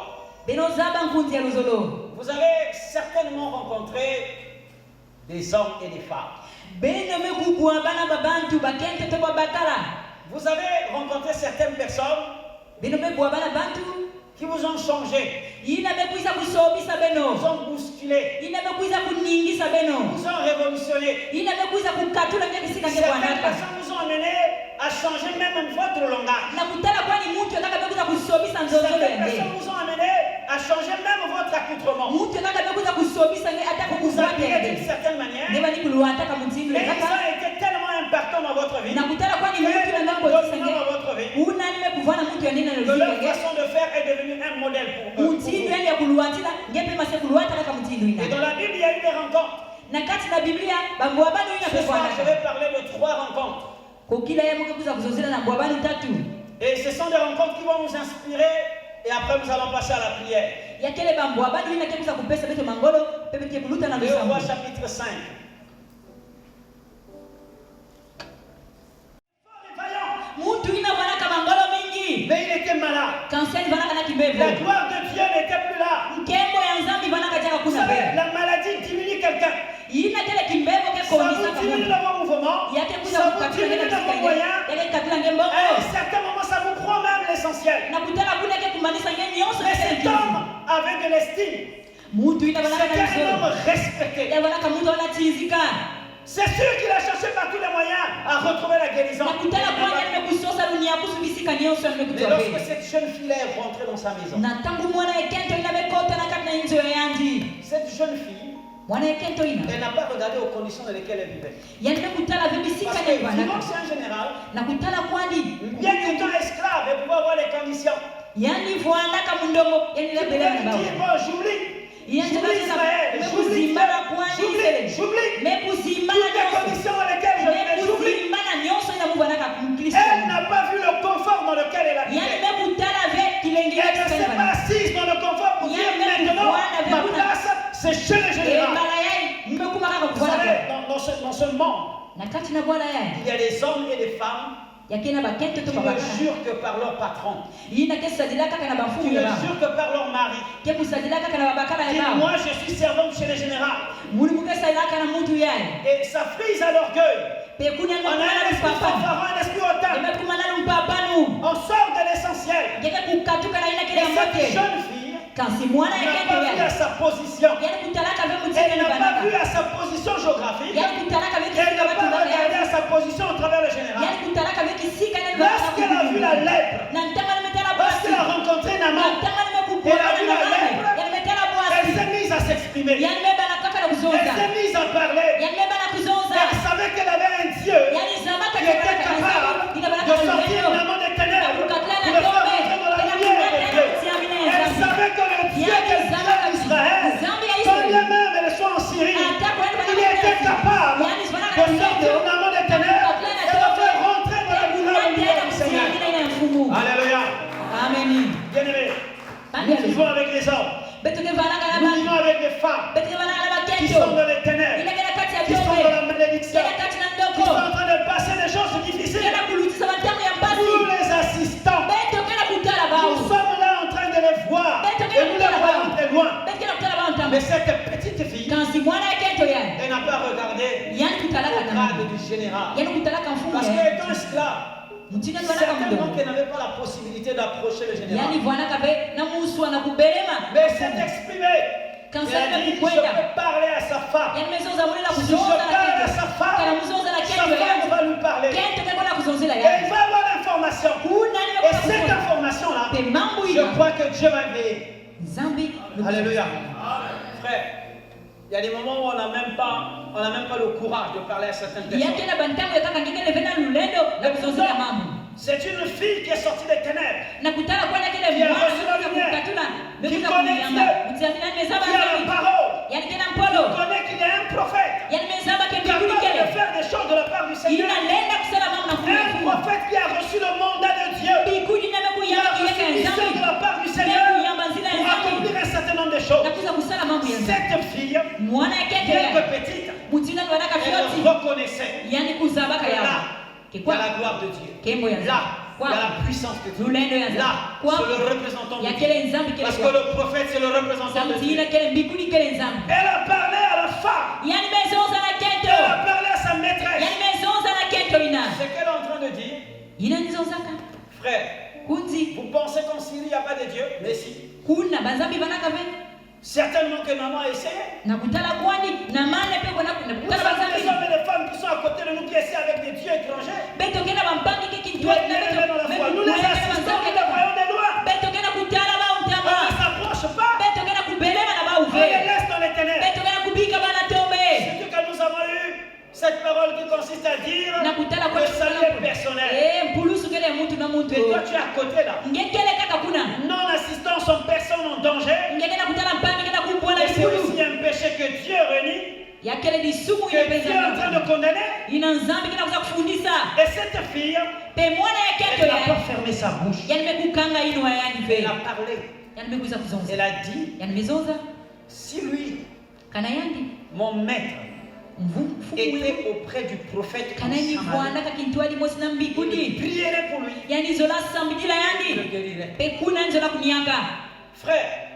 Speaker 6: vous avez certainement rencontré des hommes et des femmes. Vous avez rencontré certaines personnes qui vous ont changé, qui vous ont bousculé, qui vous ont révolutionné. Certaines personnes vous ont amené à changer même votre langage. Certaines personnes vous ont amené à changer même votre accoutrement. Vous vous habillez d'une certaine manière, mais ils ont été tellement impactants dans votre vie, tellement dominants dans votre vie, Que leur façon de faire est devenue un modèle pour eux. Et dans la Bible, il y a eu des rencontres. Ce soir, je vais parler de 3 rencontres. Et ce sont des rencontres qui vont nous inspirer. Et après, nous allons passer à la prière. Deux Rois chapitre 5. Mais il était malade. La gloire de Dieu n'était plus là. Vous savez, la maladie diminue quelqu'un. Ça vous diminue dans vos mouvements. Ça vous diminue dans vos moyens. À un certain moment, ça vous prend même l'essentiel. Mais cet homme avait de l'estime. C'était un homme respecté. C'est sûr qu'il a cherché par tous les moyens à retrouver la guérison. Mais lorsque cette jeune fille est rentrée dans sa maison, cette jeune fille, elle n'a pas regardé aux conditions dans lesquelles elle vivait. Parce que vivant chez un général, bien qu'étant esclave, elle pouvait avoir les conditions. Il pouvait dire, bon, j'oublie. J'oublie Israël, j'oublie toutes les conditions dans lesquelles je vivais, j'oublie. Elle n'a pas vu le confort dans lequel elle habitait. Elle ne s'est pas assise dans le confort pour dire maintenant, ma place, c'est chez le général. Vous savez, dans ce monde, il y a des hommes et des femmes qui ne jurent que par leur patron, qui ne jurent que par leur mari. Dis, moi je suis servante chez le général. Et ça frise à l'orgueil. On a un esprit fanfaron, un esprit hautain. On sort de l'essentiel. Et cette jeune fille n'a pas vu à sa position. Elle n'a pas vu à sa position géographique. Elle n'a pas regardé à sa position au travers le général. Lorsqu'elle a vu la lèpre, lorsqu'elle a rencontré Naaman, elle a vu la lèpre, elle s'est mise à s'exprimer. Elle s'est mise à parler. Elle savait qu'elle avait un Dieu qui était capable de sortir Naaman des ténèbres, de le faire rentrer dans la lumière de Dieu. Elle savait que le Dieu qu'elle servait d'Israël, quand bien même elle soit en Syrie, il était capable de sortir Naaman des ténèbres et de faire rentrer dans la lumière du Seigneur. Alléluia. Bien-aimés, nous vivons avec les hommes. Nous vivons avec des femmes qui sont dans les ténèbres, qui sont dans la malédiction, qui sont en train de passer des choses difficiles. Nous les assistants, nous sommes là en train de les voir et nous les voyons de loin. Mais cette petite fille, elle n'a pas regardé au grade du général. Parce qu'elle est un esclave. Certainement qu'elle n'avait pas la possibilité d'approcher le général. Mais elle s'est exprimée. Elle a dit, je peux parler à sa femme. Si je parle à sa femme va lui parler. Et il va avoir l'information. Et cette information-là, je crois que Dieu va veiller. Alléluia. Frère, il y a des moments où on n'a même pas le courage de parler à certaines personnes. C'est une fille qui est sortie des ténèbres, qui a reçu la lumière, qui connaît Dieu, qui a la parole, qui connaît qu'il est un prophète, capable de faire des choses de la part du Seigneur. Un prophète qui a reçu le mandat de Dieu, qui a reçu une mission de la part du Seigneur pour accomplir un certain nombre de choses. Cette fille, bien que petite, elle reconnaissait que là, il y a la gloire de Dieu. Là, il y a la puissance de Dieu. Là, c'est le représentant de Dieu. Parce que le prophète, c'est le représentant de Dieu. Elle a parlé à la femme. Elle a parlé à sa maîtresse. Ce qu'elle est en train de dire, frère, vous pensez qu'en Syrie, il n'y a pas de Dieu? Mais si. Certainement que maman a essayé. Vous avez des hommes et des femmes qui sont à côté de nous qui essaient avec des dieux étrangers. Nous les assistons, nous les voyons de loin. On ne s'approche pas. On les laisse dans les ténèbres. C'est que nous avons eu cette parole qui consiste à dire le salut est personnel.
Speaker 4: muntu na muntu.
Speaker 6: Mais toi tu es à côté là.
Speaker 4: Ngekele kaka kuna.
Speaker 6: Non assistance en personne en danger.
Speaker 4: Ngekena kutala mpami ngena kumbona
Speaker 6: Et c'est
Speaker 4: ikulu.
Speaker 6: aussi un péché que Dieu renie.
Speaker 4: Yakele di sumu
Speaker 6: Que Dieu est en train de condamner.
Speaker 4: ina nzambi kena kuza kufundisa.
Speaker 6: Et cette fille,
Speaker 4: Pe mwana
Speaker 6: elle
Speaker 4: yaketo
Speaker 6: n'a pas
Speaker 4: ya.
Speaker 6: fermé sa bouche.
Speaker 4: Yani mekukanga ino yani
Speaker 6: Elle
Speaker 4: ve.
Speaker 6: a parlé.
Speaker 4: Yani mekuza kuzonza.
Speaker 6: Elle a dit,
Speaker 4: Yani mezonza.
Speaker 6: si lui,
Speaker 4: Kana yandi.
Speaker 6: mon maître,
Speaker 4: Mfumu
Speaker 6: était auprès du prophète en
Speaker 4: kana ni
Speaker 6: Samarie,
Speaker 4: bwana kakintwali mosi na
Speaker 6: il
Speaker 4: mbikuni.
Speaker 6: prierait pour lui.
Speaker 4: Yani zola sambidila
Speaker 6: Il le
Speaker 4: yandi.
Speaker 6: guérirait.
Speaker 4: Pe kuna nzola kunianga.
Speaker 6: Frère,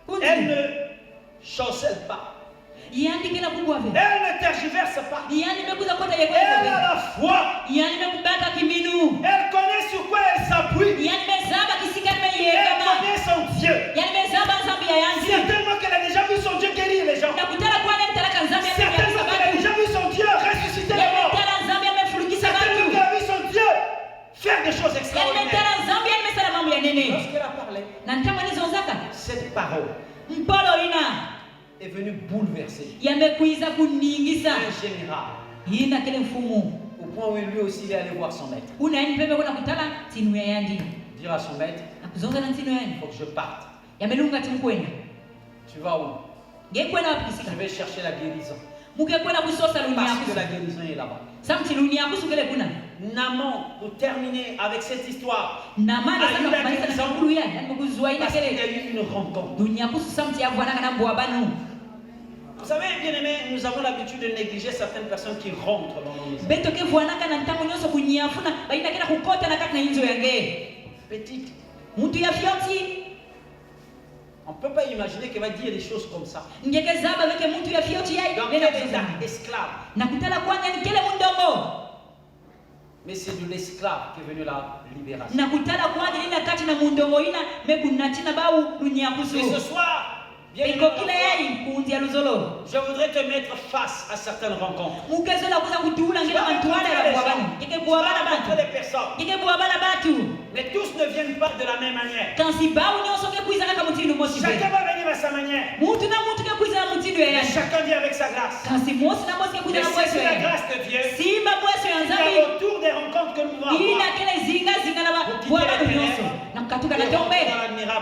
Speaker 4: Kunzi.
Speaker 6: elle ne chancelle pas.
Speaker 4: Yani kena kubwave.
Speaker 6: Elle ne tergiverse pas.
Speaker 4: Yani mekuza kota
Speaker 6: Elle a
Speaker 4: yekwe.
Speaker 6: la foi.
Speaker 4: Yani mekubaka kiminu.
Speaker 6: Elle connaît sur quoi elle s'appuie.
Speaker 4: Yani mezaba kisika
Speaker 6: Elle
Speaker 4: nimeyekama.
Speaker 6: connaît son Dieu.
Speaker 4: Yani mezaba nzambi ya yandi.
Speaker 6: Certainement qu'elle a déjà vu son Dieu guérir les gens.
Speaker 4: Nakutala kwa ntalaka nzambi ya
Speaker 6: Certainement qu'elle a déjà vu son Dieu ressusciter les morts.
Speaker 4: Yametala nzambi amefurukisa
Speaker 6: Certainement
Speaker 4: watu.
Speaker 6: qu'elle a vu son Dieu faire des choses extraordinaires.
Speaker 4: Yametala nzambi amesala mambo ya nene.
Speaker 6: Lorsqu'elle a parlé,
Speaker 4: Na ntama nizonzaka.
Speaker 6: cette parole
Speaker 4: Mpolo ina
Speaker 6: est venue bouleverser
Speaker 4: yamekuiza kuningisa.
Speaker 6: un général
Speaker 4: Ina kile mfumu.
Speaker 6: au point où lui aussi il est allé voir son maître.
Speaker 4: Una yani pepe kuna kutala tinu ya yandi.
Speaker 6: Dire à son maître,
Speaker 4: Nakuzonga na tinu
Speaker 6: il
Speaker 4: yani.
Speaker 6: faut que je parte.
Speaker 4: Yamelunga timkwenda.
Speaker 6: Tu vas où?
Speaker 4: Ngekwenda wapi kisika?
Speaker 6: Je vais chercher la guérison.
Speaker 4: Mukekwenda kusosa lunia
Speaker 6: Parce que
Speaker 4: kusu.
Speaker 6: la guérison est là-bas.
Speaker 4: Samti lunia kusu kele kuna.
Speaker 6: Naman, pour terminer avec cette histoire,
Speaker 4: Namana
Speaker 6: Ah,
Speaker 4: sana
Speaker 6: yule
Speaker 4: kumalisa na
Speaker 6: akizonga.
Speaker 4: kakulu ya. Yani mkuzua ina
Speaker 6: parce qu'il y
Speaker 4: kele.
Speaker 6: a eu une rencontre.
Speaker 4: Dunia kusu samti ya bwana kana mbwa banu.
Speaker 6: Vous savez, bien aimé, nous avons l'habitude de négliger certaines personnes qui rentrent dans nos maisons.
Speaker 4: Beto ke bwana kana ntango nyoso kunyafuna baina kena kukota na kati na inzo yange.
Speaker 6: Petite,
Speaker 4: Muntu ya fioti.
Speaker 6: on ne peut pas imaginer qu'elle va dire des choses comme ça.
Speaker 4: Ngeke zaba veke muntu ya fioti yai.
Speaker 6: Donc
Speaker 4: Nena
Speaker 6: elle est
Speaker 4: kusema.
Speaker 6: un esclave.
Speaker 4: Nakutala kwanja ni kele mundongo.
Speaker 6: Mais c'est de l'esclave qu'est venue la libération.
Speaker 4: Nakutala kwanja nina kati na mundongo ina mekunatina bau dunia kusu.
Speaker 6: Et ce soir, bien aimé,
Speaker 4: Eko kile yai kuunzi ya luzolo.
Speaker 6: je voudrais te mettre face à certaines rencontres.
Speaker 4: Mukezo la kuza kutula
Speaker 6: Tu
Speaker 4: ngina
Speaker 6: vas
Speaker 4: mantuala
Speaker 6: rencontrer
Speaker 4: ya
Speaker 6: les
Speaker 4: bwa
Speaker 6: gens,
Speaker 4: banu.
Speaker 6: tu
Speaker 4: Ngeke
Speaker 6: vas
Speaker 4: bwa bana
Speaker 6: rencontrer
Speaker 4: batu.
Speaker 6: des personnes,
Speaker 4: Ngeke bwa bana batu.
Speaker 6: mais tous ne viennent pas de la même manière.
Speaker 4: Kansi bau nyoso ke kuiza kaka mutindo mosi.
Speaker 6: Chacun va venir à sa manière,
Speaker 4: Muntu na muntu ke kuiza na mutindo ya
Speaker 6: mais
Speaker 4: yai.
Speaker 6: chacun vient avec sa grâce.
Speaker 4: Kansi mosi na mosi ke kuiza
Speaker 6: Mais
Speaker 4: na
Speaker 6: si
Speaker 4: mweso
Speaker 6: c'est la
Speaker 4: ya.
Speaker 6: grâce de Dieu,
Speaker 4: Simba mweso ya
Speaker 6: il y
Speaker 4: nzambi.
Speaker 6: a autour des rencontres que nous pouvons
Speaker 4: Ina
Speaker 6: avoir.
Speaker 4: kele zinga zinga na bwa banu nyoso. Na katuka na tombe.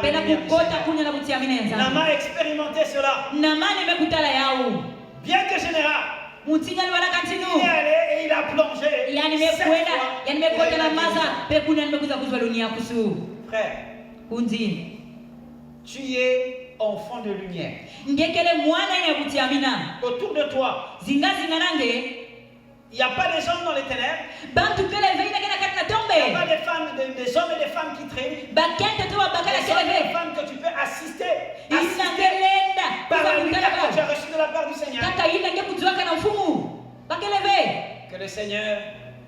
Speaker 4: Pena kukota kunya na kutiamina ya nzambi.
Speaker 6: Nama a expérimenté cela.
Speaker 4: Namani mekutala yao.
Speaker 6: Bien que général,
Speaker 4: Mutinya ni wala
Speaker 6: il est
Speaker 4: kantinu.
Speaker 6: allé et il a plongé.
Speaker 4: Yani
Speaker 6: 7
Speaker 4: mekwenda,
Speaker 6: fois.
Speaker 4: yani
Speaker 6: Il a
Speaker 4: mekota
Speaker 6: eu
Speaker 4: na
Speaker 6: la
Speaker 4: maza,
Speaker 6: guérison.
Speaker 4: pekuna nimekuza kuzwa dunia kusu.
Speaker 6: Frère,
Speaker 4: Kunzi.
Speaker 6: tu es enfant de lumière.
Speaker 4: Ngekele mwana ina kutiamina.
Speaker 6: Autour de toi,
Speaker 4: Zinga zinga nange.
Speaker 6: il n'y a pas des hommes dans les ténèbres.
Speaker 4: Bantu kele veina kena kati na
Speaker 6: Il n'y a pas
Speaker 4: tombe.
Speaker 6: des femmes, des hommes et des femmes qui traînent.
Speaker 4: Bakenta tu bakala
Speaker 6: Des hommes et des
Speaker 4: kele ve.
Speaker 6: femmes que tu peux assister.
Speaker 4: Ina
Speaker 6: Assister
Speaker 4: ngelenda.
Speaker 6: par la
Speaker 4: Kuza
Speaker 6: lumière que tu
Speaker 4: kutala
Speaker 6: as reçue de la part du Seigneur.
Speaker 4: kaka ina nge kuzwa kana mfumu. Bakele ve.
Speaker 6: Que le Seigneur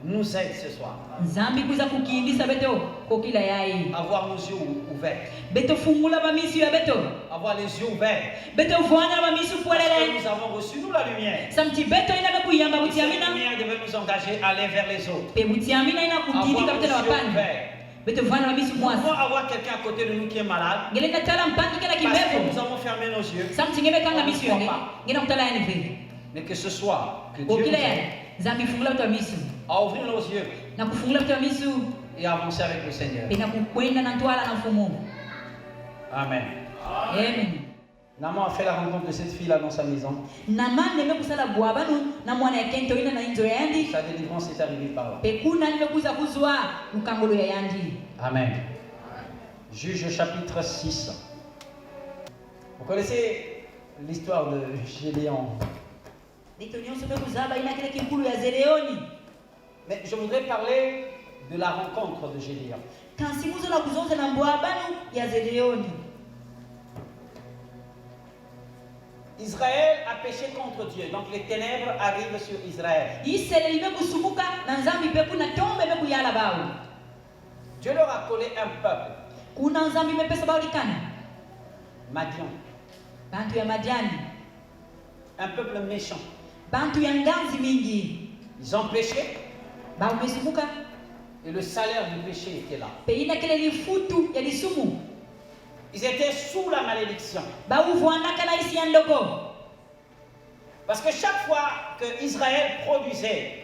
Speaker 6: nous aide ce soir.
Speaker 4: Nzambi kuza kukiindisa beto kokila yai.
Speaker 6: Avoir nos yeux ouverts.
Speaker 4: Beto fungula bamisu ya beto.
Speaker 6: Avoir les yeux ouverts.
Speaker 4: Beto vuana bamisu
Speaker 6: Parce que
Speaker 4: fuelele.
Speaker 6: nous avons reçu, nous, la lumière.
Speaker 4: Samti beto ina mekuyamba
Speaker 6: Et cette
Speaker 4: kutiamina.
Speaker 6: lumière devait nous engager à aller vers les autres.
Speaker 4: Pe butiamina ina kutindi
Speaker 6: Avoir nos
Speaker 4: kabisa na
Speaker 6: yeux
Speaker 4: wapani.
Speaker 6: ouverts.
Speaker 4: Beto vuana bamisu
Speaker 6: Pourquoi
Speaker 4: mwasi.
Speaker 6: avoir quelqu'un à côté de nous qui est malade?
Speaker 4: Ngelenda tala mpangi kila
Speaker 6: Parce que
Speaker 4: kibevo.
Speaker 6: nous avons fermé nos yeux.
Speaker 4: Samti ngebe kanga
Speaker 6: On
Speaker 4: misu
Speaker 6: ne
Speaker 4: yange.
Speaker 6: croit pas.
Speaker 4: Ngena kutala yani ve.
Speaker 6: Mais que ce soit, que Dieu nous
Speaker 4: Kokila
Speaker 6: aide
Speaker 4: yani. Zambi fungula beto misu.
Speaker 6: à ouvrir nos yeux
Speaker 4: Na kufungula beto misu.
Speaker 6: et avancer avec le Seigneur.
Speaker 4: Pe na kukwenda na ntwala na mfumu.
Speaker 6: Amen.
Speaker 4: Amen.
Speaker 6: Naman a fait la rencontre de cette fille-là dans sa maison.
Speaker 4: Na mane mekusala bwa banu na mwana ya kento ina na inzo yandi.
Speaker 6: Sa délivrance est arrivée par là.
Speaker 4: Pe kuna nimekuza kuzwa mkangolo ya yandi.
Speaker 6: Amen. Juge chapitre 6. Vous connaissez l'histoire de Gédéon.
Speaker 4: Dito nyonso mekuzaba ina kile kikulu ya Zedeoni.
Speaker 6: Mais je voudrais parler de la rencontre de Gédéon.
Speaker 4: Kansi muzo la kuzonza na mbwa banu ya Zedeoni.
Speaker 6: Israël a péché contre Dieu, donc les ténèbres arrivent sur Israël.
Speaker 4: Israeli imekusumuka na nzambi pe kuna tombe mekuyala bawo.
Speaker 6: Dieu leur a collé un peuple,
Speaker 4: Kuna nzambi mepesa bawo likana.
Speaker 6: Madian,
Speaker 4: Bantu ya Madiani.
Speaker 6: un peuple méchant.
Speaker 4: Bantu ya nganzi mingi.
Speaker 6: Ils ont péché
Speaker 4: Bawo mesumuka.
Speaker 6: et le salaire du péché était là.
Speaker 4: Pe ina kile lifutu ya lisumu.
Speaker 6: Ils étaient sous la malédiction.
Speaker 4: Bawo vuana kana isi ya ndoko.
Speaker 6: Parce que chaque fois que Israël produisait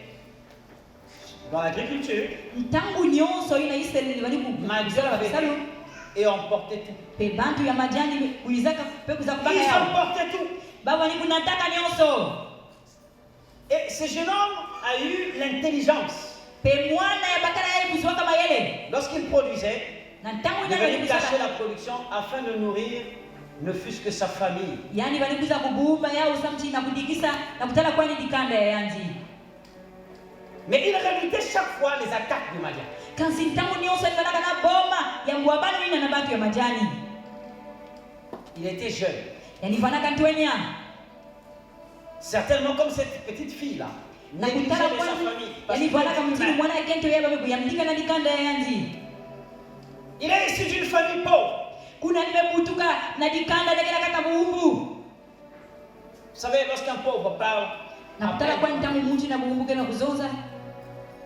Speaker 6: dans l'agriculture,
Speaker 4: ntangu nyonso inaiseli bali
Speaker 6: Madian avait et emportait tout.
Speaker 4: pe bantu ya majani kuizaka pe kuza kubaka
Speaker 6: Ils
Speaker 4: yao
Speaker 6: emportaient tout.
Speaker 4: baba ni kunataka nyonso
Speaker 6: Et ce jeune homme a eu l'intelligence.
Speaker 4: pe mwana ya bakala yale kuziwaka mayele
Speaker 6: Lorsqu'il produisait,
Speaker 4: na ntangu
Speaker 6: de
Speaker 4: ina
Speaker 6: venir cacher
Speaker 4: bali
Speaker 6: la production afin de nourrir ne fût-ce que sa famille.
Speaker 4: yani bali kuza kubumba yao samti na kudigisa na kutala kwani dikanda ya yanzi.
Speaker 6: Mais il redoutait chaque fois les attaques de Madian.
Speaker 4: Kansi ntangu nyonso ni balaka na boma ya mbwabano ina na bantu ya majani.
Speaker 6: Il était jeune.
Speaker 4: Yani vanaka ntwenya
Speaker 6: Certainement comme cette petite fille-là.
Speaker 4: na
Speaker 6: Négligeait
Speaker 4: kutala
Speaker 6: de sa
Speaker 4: kwani
Speaker 6: famille. Parce
Speaker 4: yani
Speaker 6: qu'il
Speaker 4: vanaka
Speaker 6: était
Speaker 4: mtini
Speaker 6: humain.
Speaker 4: mwana kento yaba bebu yamdika na dikanda ya yanzi.
Speaker 6: Il est issu d'une famille pauvre.
Speaker 4: Kuna nimebutuka na dikanda dekela kata buumbu.
Speaker 6: Vous savez, lorsqu'un pauvre parle,
Speaker 4: Na kutala kwani ntangu munchi na buumbu kena kuzoza.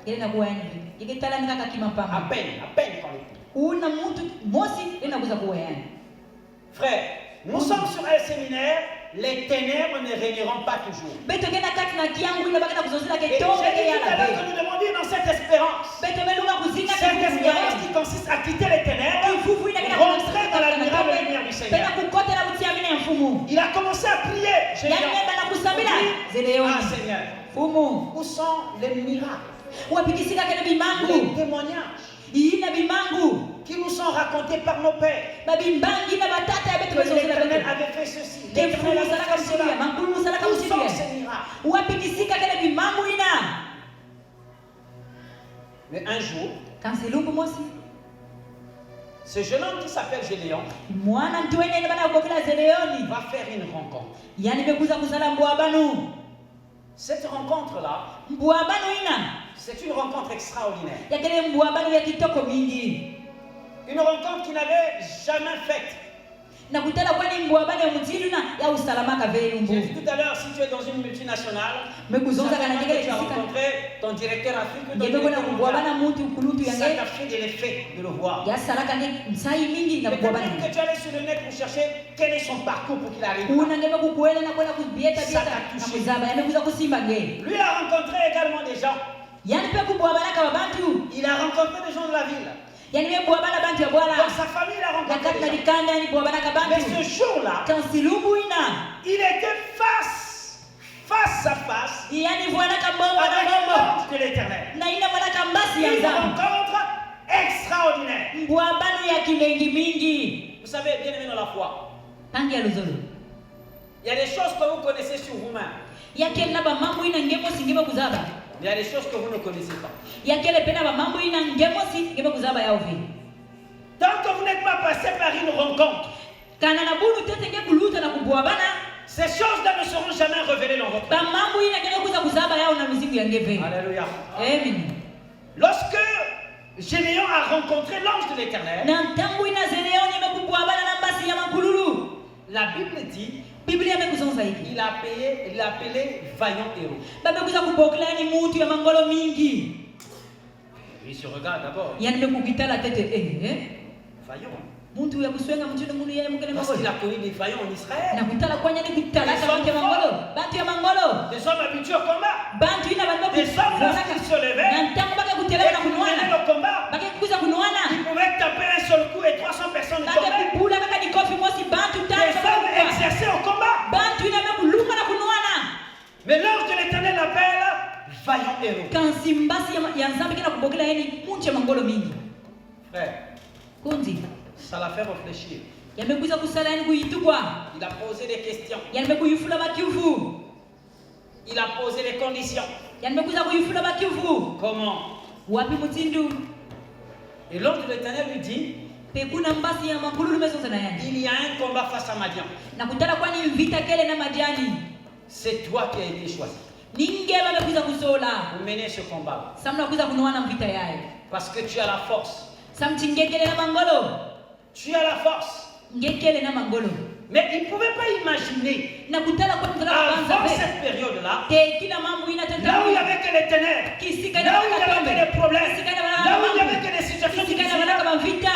Speaker 4: Ile na kuwa yani. Ikitala nikaka
Speaker 6: à
Speaker 4: kimapamba.
Speaker 6: peine quand il dit.
Speaker 4: Una mtu mosi ile nakuza kuwa yani.
Speaker 6: Frère, nous sommes sur un séminaire, les ténèbres ne régneront pas toujours.
Speaker 4: Beto kena kati na kiangu ile bakana kuzozela
Speaker 6: Et j'ai
Speaker 4: ke tombe ke
Speaker 6: dit tout à
Speaker 4: yala.
Speaker 6: l'heure que nous demandions dans cette espérance.
Speaker 4: Beto melunga kuzinga
Speaker 6: Cette espérance qui consiste à quitter les ténèbres, rentrer dans l'admirable lumière du Seigneur.
Speaker 4: pena kukotela kutsiamini ya mfumu.
Speaker 6: Il a commencé à prier.
Speaker 4: Yani nenda na kusabila zeleoni.
Speaker 6: Ah Seigneur,
Speaker 4: Fumu.
Speaker 6: où sont les miracles,
Speaker 4: Wapikisika kele
Speaker 6: les
Speaker 4: bimangu.
Speaker 6: témoignages
Speaker 4: Ina bimangu.
Speaker 6: qui nous sont racontés par nos pères?
Speaker 4: Babimbangi na batata ya beto
Speaker 6: Que
Speaker 4: bezozela
Speaker 6: l'Éternel
Speaker 4: beto.
Speaker 6: avait fait ceci,
Speaker 4: Ke
Speaker 6: l'Éternel
Speaker 4: mfumu salaka
Speaker 6: avait fait
Speaker 4: msilia,
Speaker 6: cela.
Speaker 4: mankulu salaka
Speaker 6: Où sont
Speaker 4: msilia.
Speaker 6: ces miracles?
Speaker 4: Wapikisika kele bimangu ina.
Speaker 6: Mais un jour,
Speaker 4: Kansilumbu mosi.
Speaker 6: ce jeune homme qui s'appelle Gédéon
Speaker 4: Mwana ntwene ine bana kubokela zeleoni.
Speaker 6: va faire une rencontre.
Speaker 4: Yani bekuza kusala mbwabanu.
Speaker 6: Cette rencontre-là,
Speaker 4: Mbwabanu ina.
Speaker 6: c'est une rencontre extraordinaire.
Speaker 4: Yakele mbwabanu ya kitoko mingi.
Speaker 6: Une rencontre qu'il n'avait jamais faite.
Speaker 4: Na kutala kwani mbwabanu ya mutilu na ya usalama kavelu
Speaker 6: J'ai
Speaker 4: mbu.
Speaker 6: dit tout à l'heure, si tu es dans une multinationale,
Speaker 4: Mekuzonza kana
Speaker 6: certainement
Speaker 4: jegele
Speaker 6: que tu as
Speaker 4: kisika.
Speaker 6: rencontré ton directeur Afrique, ton
Speaker 4: Ngebe
Speaker 6: directeur
Speaker 4: kona mbwabana
Speaker 6: mondial.
Speaker 4: muntu kulutu
Speaker 6: Ça
Speaker 4: yange.
Speaker 6: t'a fait de l'effet de le voir.
Speaker 4: Ya salaka ni msai mingi na
Speaker 6: Peut-être
Speaker 4: mbwabana.
Speaker 6: même que tu allais sur le net pour chercher quel est son parcours pour qu'il arrive.
Speaker 4: Una ngebe kukuela na kwenda kubieta
Speaker 6: Ça
Speaker 4: bieta
Speaker 6: t'a
Speaker 4: na
Speaker 6: touché.
Speaker 4: kuzaba yamekuza kusimba nge.
Speaker 6: Lui a rencontré également des gens.
Speaker 4: Yani pe kubwabana ka bantu.
Speaker 6: Il a rencontré des gens de la ville.
Speaker 4: Yani me bwabana bantu ya bwala.
Speaker 6: Dans sa famille, il a rencontré
Speaker 4: Nakati na
Speaker 6: des gens.
Speaker 4: dikanda ni bwabana ka
Speaker 6: Mais
Speaker 4: bantu.
Speaker 6: ce jour-là,
Speaker 4: Kansilumbu ina.
Speaker 6: il était face à face
Speaker 4: Yani bwana ka bomba na
Speaker 6: avec
Speaker 4: bomba.
Speaker 6: l'ange de l'Éternel.
Speaker 4: Na ina bwana ka mbasi ya
Speaker 6: Une
Speaker 4: nzambe.
Speaker 6: rencontre extraordinaire.
Speaker 4: Mbwabano ya kilengi mingi.
Speaker 6: Vous savez, bien aimé dans la foi,
Speaker 4: Tangi ya luzolo.
Speaker 6: il y a des choses que vous connaissez sur vous-même.
Speaker 4: Yakele na ba mambo ina ngemo singebe kuzaba.
Speaker 6: Il y a des choses que vous ne connaissez pas.
Speaker 4: Yakele pena ba mambo ina ngemo singebe kuzaba ya ovi.
Speaker 6: Tant que vous n'êtes pas passé par une rencontre,
Speaker 4: Kana na bulu tete nge kuluta na kubwabana.
Speaker 6: ces choses-là ne seront jamais révélées dans votre vie.
Speaker 4: Ba mambo ina ngebe kuza kuzaba yao na mizimu ya ngeve.
Speaker 6: Alléluia.
Speaker 4: Amen.
Speaker 6: Lorsque Gédéon a rencontré l'ange de l'Éternel,
Speaker 4: Na ntangu ina zeleoni mekubwabana na mbasi ya makululu.
Speaker 6: la Bible dit
Speaker 4: Biblia imekuzonza hiki.
Speaker 6: il a appelé vaillant héros.
Speaker 4: Babekuza kubokela ni muntu ya mangolo mingi.
Speaker 6: Il se regarde d'abord.
Speaker 4: Yani mekukitala tete
Speaker 6: Vaillant.
Speaker 4: muntu ya kuswenga mutune munu yeye mukele
Speaker 6: Parce
Speaker 4: mangolo.
Speaker 6: qu'il a connu des vaillants en Israël.
Speaker 4: Na kutala kwanya ni kutala ka bantu ya mangolo. Bantu ya mangolo.
Speaker 6: Des hommes habitués au combat.
Speaker 4: Bantu ina bantu
Speaker 6: Des hommes, lorsqu'ils se levaient,
Speaker 4: na ntangu baka
Speaker 6: et
Speaker 4: kutelewa na
Speaker 6: qu'ils menaient
Speaker 4: kunwana.
Speaker 6: le combat,
Speaker 4: Baka kuza kunwana.
Speaker 6: ils pouvaient taper un seul coup et 300 personnes
Speaker 4: Baka
Speaker 6: tombaient.
Speaker 4: kubula kaka ni kofi mosi bantu
Speaker 6: Des
Speaker 4: tano.
Speaker 6: hommes exercés au combat.
Speaker 4: Bantu ina mekuluma na kunwana.
Speaker 6: Mais l'ange de l'Éternel appelle vaillant héros.
Speaker 4: Kansi mbasi ya nzambe kina kubokela yani muntu ya mangolo mingi.
Speaker 6: Frère,
Speaker 4: Kunzi.
Speaker 6: ça l'a fait réfléchir.
Speaker 4: Yamekuza kusala yani kuyitukwa.
Speaker 6: Il a posé des questions.
Speaker 4: Yamekuyufula bakivu.
Speaker 6: Il a posé des conditions.
Speaker 4: Yamekuza kuyufula bakivu.
Speaker 6: Comment?
Speaker 4: Wapi mutindu?
Speaker 6: Et l'ange de l'Éternel lui dit,
Speaker 4: Pekuna mbasi ya makululu mesoza na yani.
Speaker 6: il y a un combat face à Madian.
Speaker 4: Na kutala kwani vita kele na majani.
Speaker 6: C'est toi qui as été choisi
Speaker 4: Ninge bamekuza kusola.
Speaker 6: pour mener ce combat.
Speaker 4: Samna kuza kunuana mvita yaye.
Speaker 6: Parce que tu as la force.
Speaker 4: Samtingekele na mangolo.
Speaker 6: Tu as la force.
Speaker 4: Ngekele na mangolo.
Speaker 6: Mais il ne pouvait pas imaginer,
Speaker 4: Na kutala kwa mtala
Speaker 6: avant
Speaker 4: kwanza
Speaker 6: cette période-là,
Speaker 4: te kila mambo ina tata.
Speaker 6: là où il n'y avait que les ténèbres, là où il n'y avait que des problèmes, là où il n'y avait que des situations difficiles,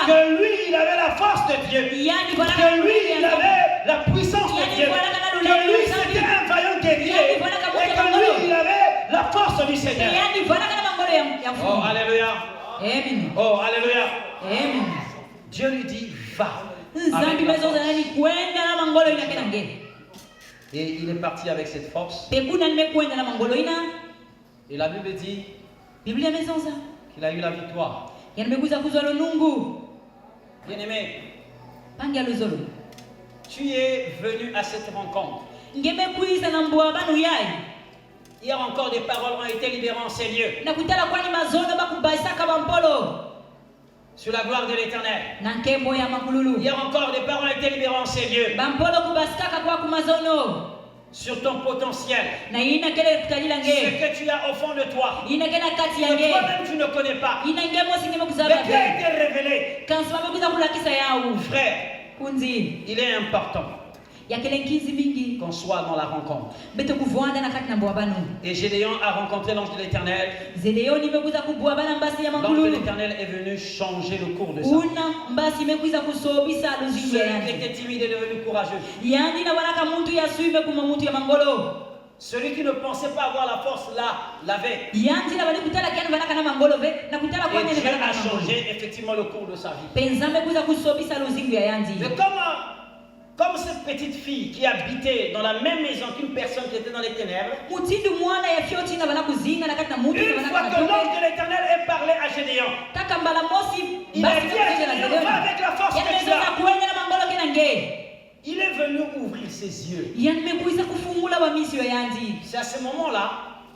Speaker 6: que lui, il avait la force de Dieu, que lui, il avait la puissance de Dieu, que lui, c'était un vaillant guerrier, et que lui, il avait la force force du Seigneur. Oh, alléluia.
Speaker 4: Amen.
Speaker 6: Oh, alléluia.
Speaker 4: Amen.
Speaker 6: Dieu lui dit, va.
Speaker 4: Nzambi bezozala ni kwenda na mangolo ina kenange.
Speaker 6: Et il est parti avec cette force.
Speaker 4: Pekuna nimekwenda na mangolo ina.
Speaker 6: Et la Bible dit
Speaker 4: Biblia imezonza.
Speaker 6: qu'il a eu la victoire.
Speaker 4: Yanimekuza kuzwa lunungu.
Speaker 6: Bien-aimé,
Speaker 4: Pangia luzolo.
Speaker 6: tu es venu à cette rencontre.
Speaker 4: Ngemekuiza na mbwa banu yai.
Speaker 6: Hier encore des paroles ont été libérées en ces lieux.
Speaker 4: Nakutala kwani mazono bakubaisaka bampolo.
Speaker 6: Sur la gloire de l'Éternel.
Speaker 4: Na nkembo ya makululu.
Speaker 6: Hier encore des paroles ont été libérées en ces lieux.
Speaker 4: Bampolo kubasikaka kwa kumazono.
Speaker 6: Sur ton potentiel.
Speaker 4: Na ina kele tukalila
Speaker 6: Ce
Speaker 4: nge.
Speaker 6: que tu as au fond de toi.
Speaker 4: Ina kele kati ya
Speaker 6: Que
Speaker 4: nge.
Speaker 6: toi-même tu ne connais pas.
Speaker 4: Ina ngemo singemo
Speaker 6: Mais
Speaker 4: kuzaba.
Speaker 6: qui a été révélé.
Speaker 4: Kansi wamekuza kulakisa yao.
Speaker 6: Frère,
Speaker 4: Kunzi.
Speaker 6: il est important
Speaker 4: Ya kele nkizi mingi.
Speaker 6: qu'on soit dans la rencontre.
Speaker 4: Beto kuvwanda na kati na mbwa banu.
Speaker 6: Et Gédéon a rencontré l'ange de l'Éternel.
Speaker 4: Zedeo nimekuza kubwa bana mbasi ya
Speaker 6: L'ange de
Speaker 4: makululu.
Speaker 6: l'Éternel est venu changer le cours de sa vie.
Speaker 4: Una mbasi imekuza kusobisa luzingo
Speaker 6: Celui qui
Speaker 4: yangu.
Speaker 6: était timide est devenu courageux.
Speaker 4: Yani na wanaka muntu ya suime kuma muntu ya mangolo.
Speaker 6: Celui qui ne pensait pas avoir la force là, l'avait.
Speaker 4: Yanzi na walikutala kiani wanaka na mangolo ve na kutala kwa
Speaker 6: Et
Speaker 4: nene
Speaker 6: Dieu
Speaker 4: wanaka
Speaker 6: a
Speaker 4: na mangolo.
Speaker 6: changé effectivement le cours de sa vie.
Speaker 4: Penza imekuza kusobisa luzingo ya yanzi.
Speaker 6: Mais comme cette petite fille qui habitait dans la même maison qu'une personne qui était dans les ténèbres,
Speaker 4: Mutindi mwana ya fioti na wanakuzinga na kati na muntu
Speaker 6: une
Speaker 4: na
Speaker 6: fois
Speaker 4: wanaka
Speaker 6: que
Speaker 4: na
Speaker 6: l'ange
Speaker 4: tope.
Speaker 6: de l'Éternel est parlé à Gédéon,
Speaker 4: Kaka mbala mosi
Speaker 6: il a
Speaker 4: basi
Speaker 6: dit à
Speaker 4: na
Speaker 6: Gédéon, va avec la force que tu
Speaker 4: Yaneza
Speaker 6: as.
Speaker 4: kuenda na mangolo kinange.
Speaker 6: Il est venu ouvrir ses yeux.
Speaker 4: Yani mekuiza kufungula wa misio ya yanzi.
Speaker 6: C'est à ce moment-là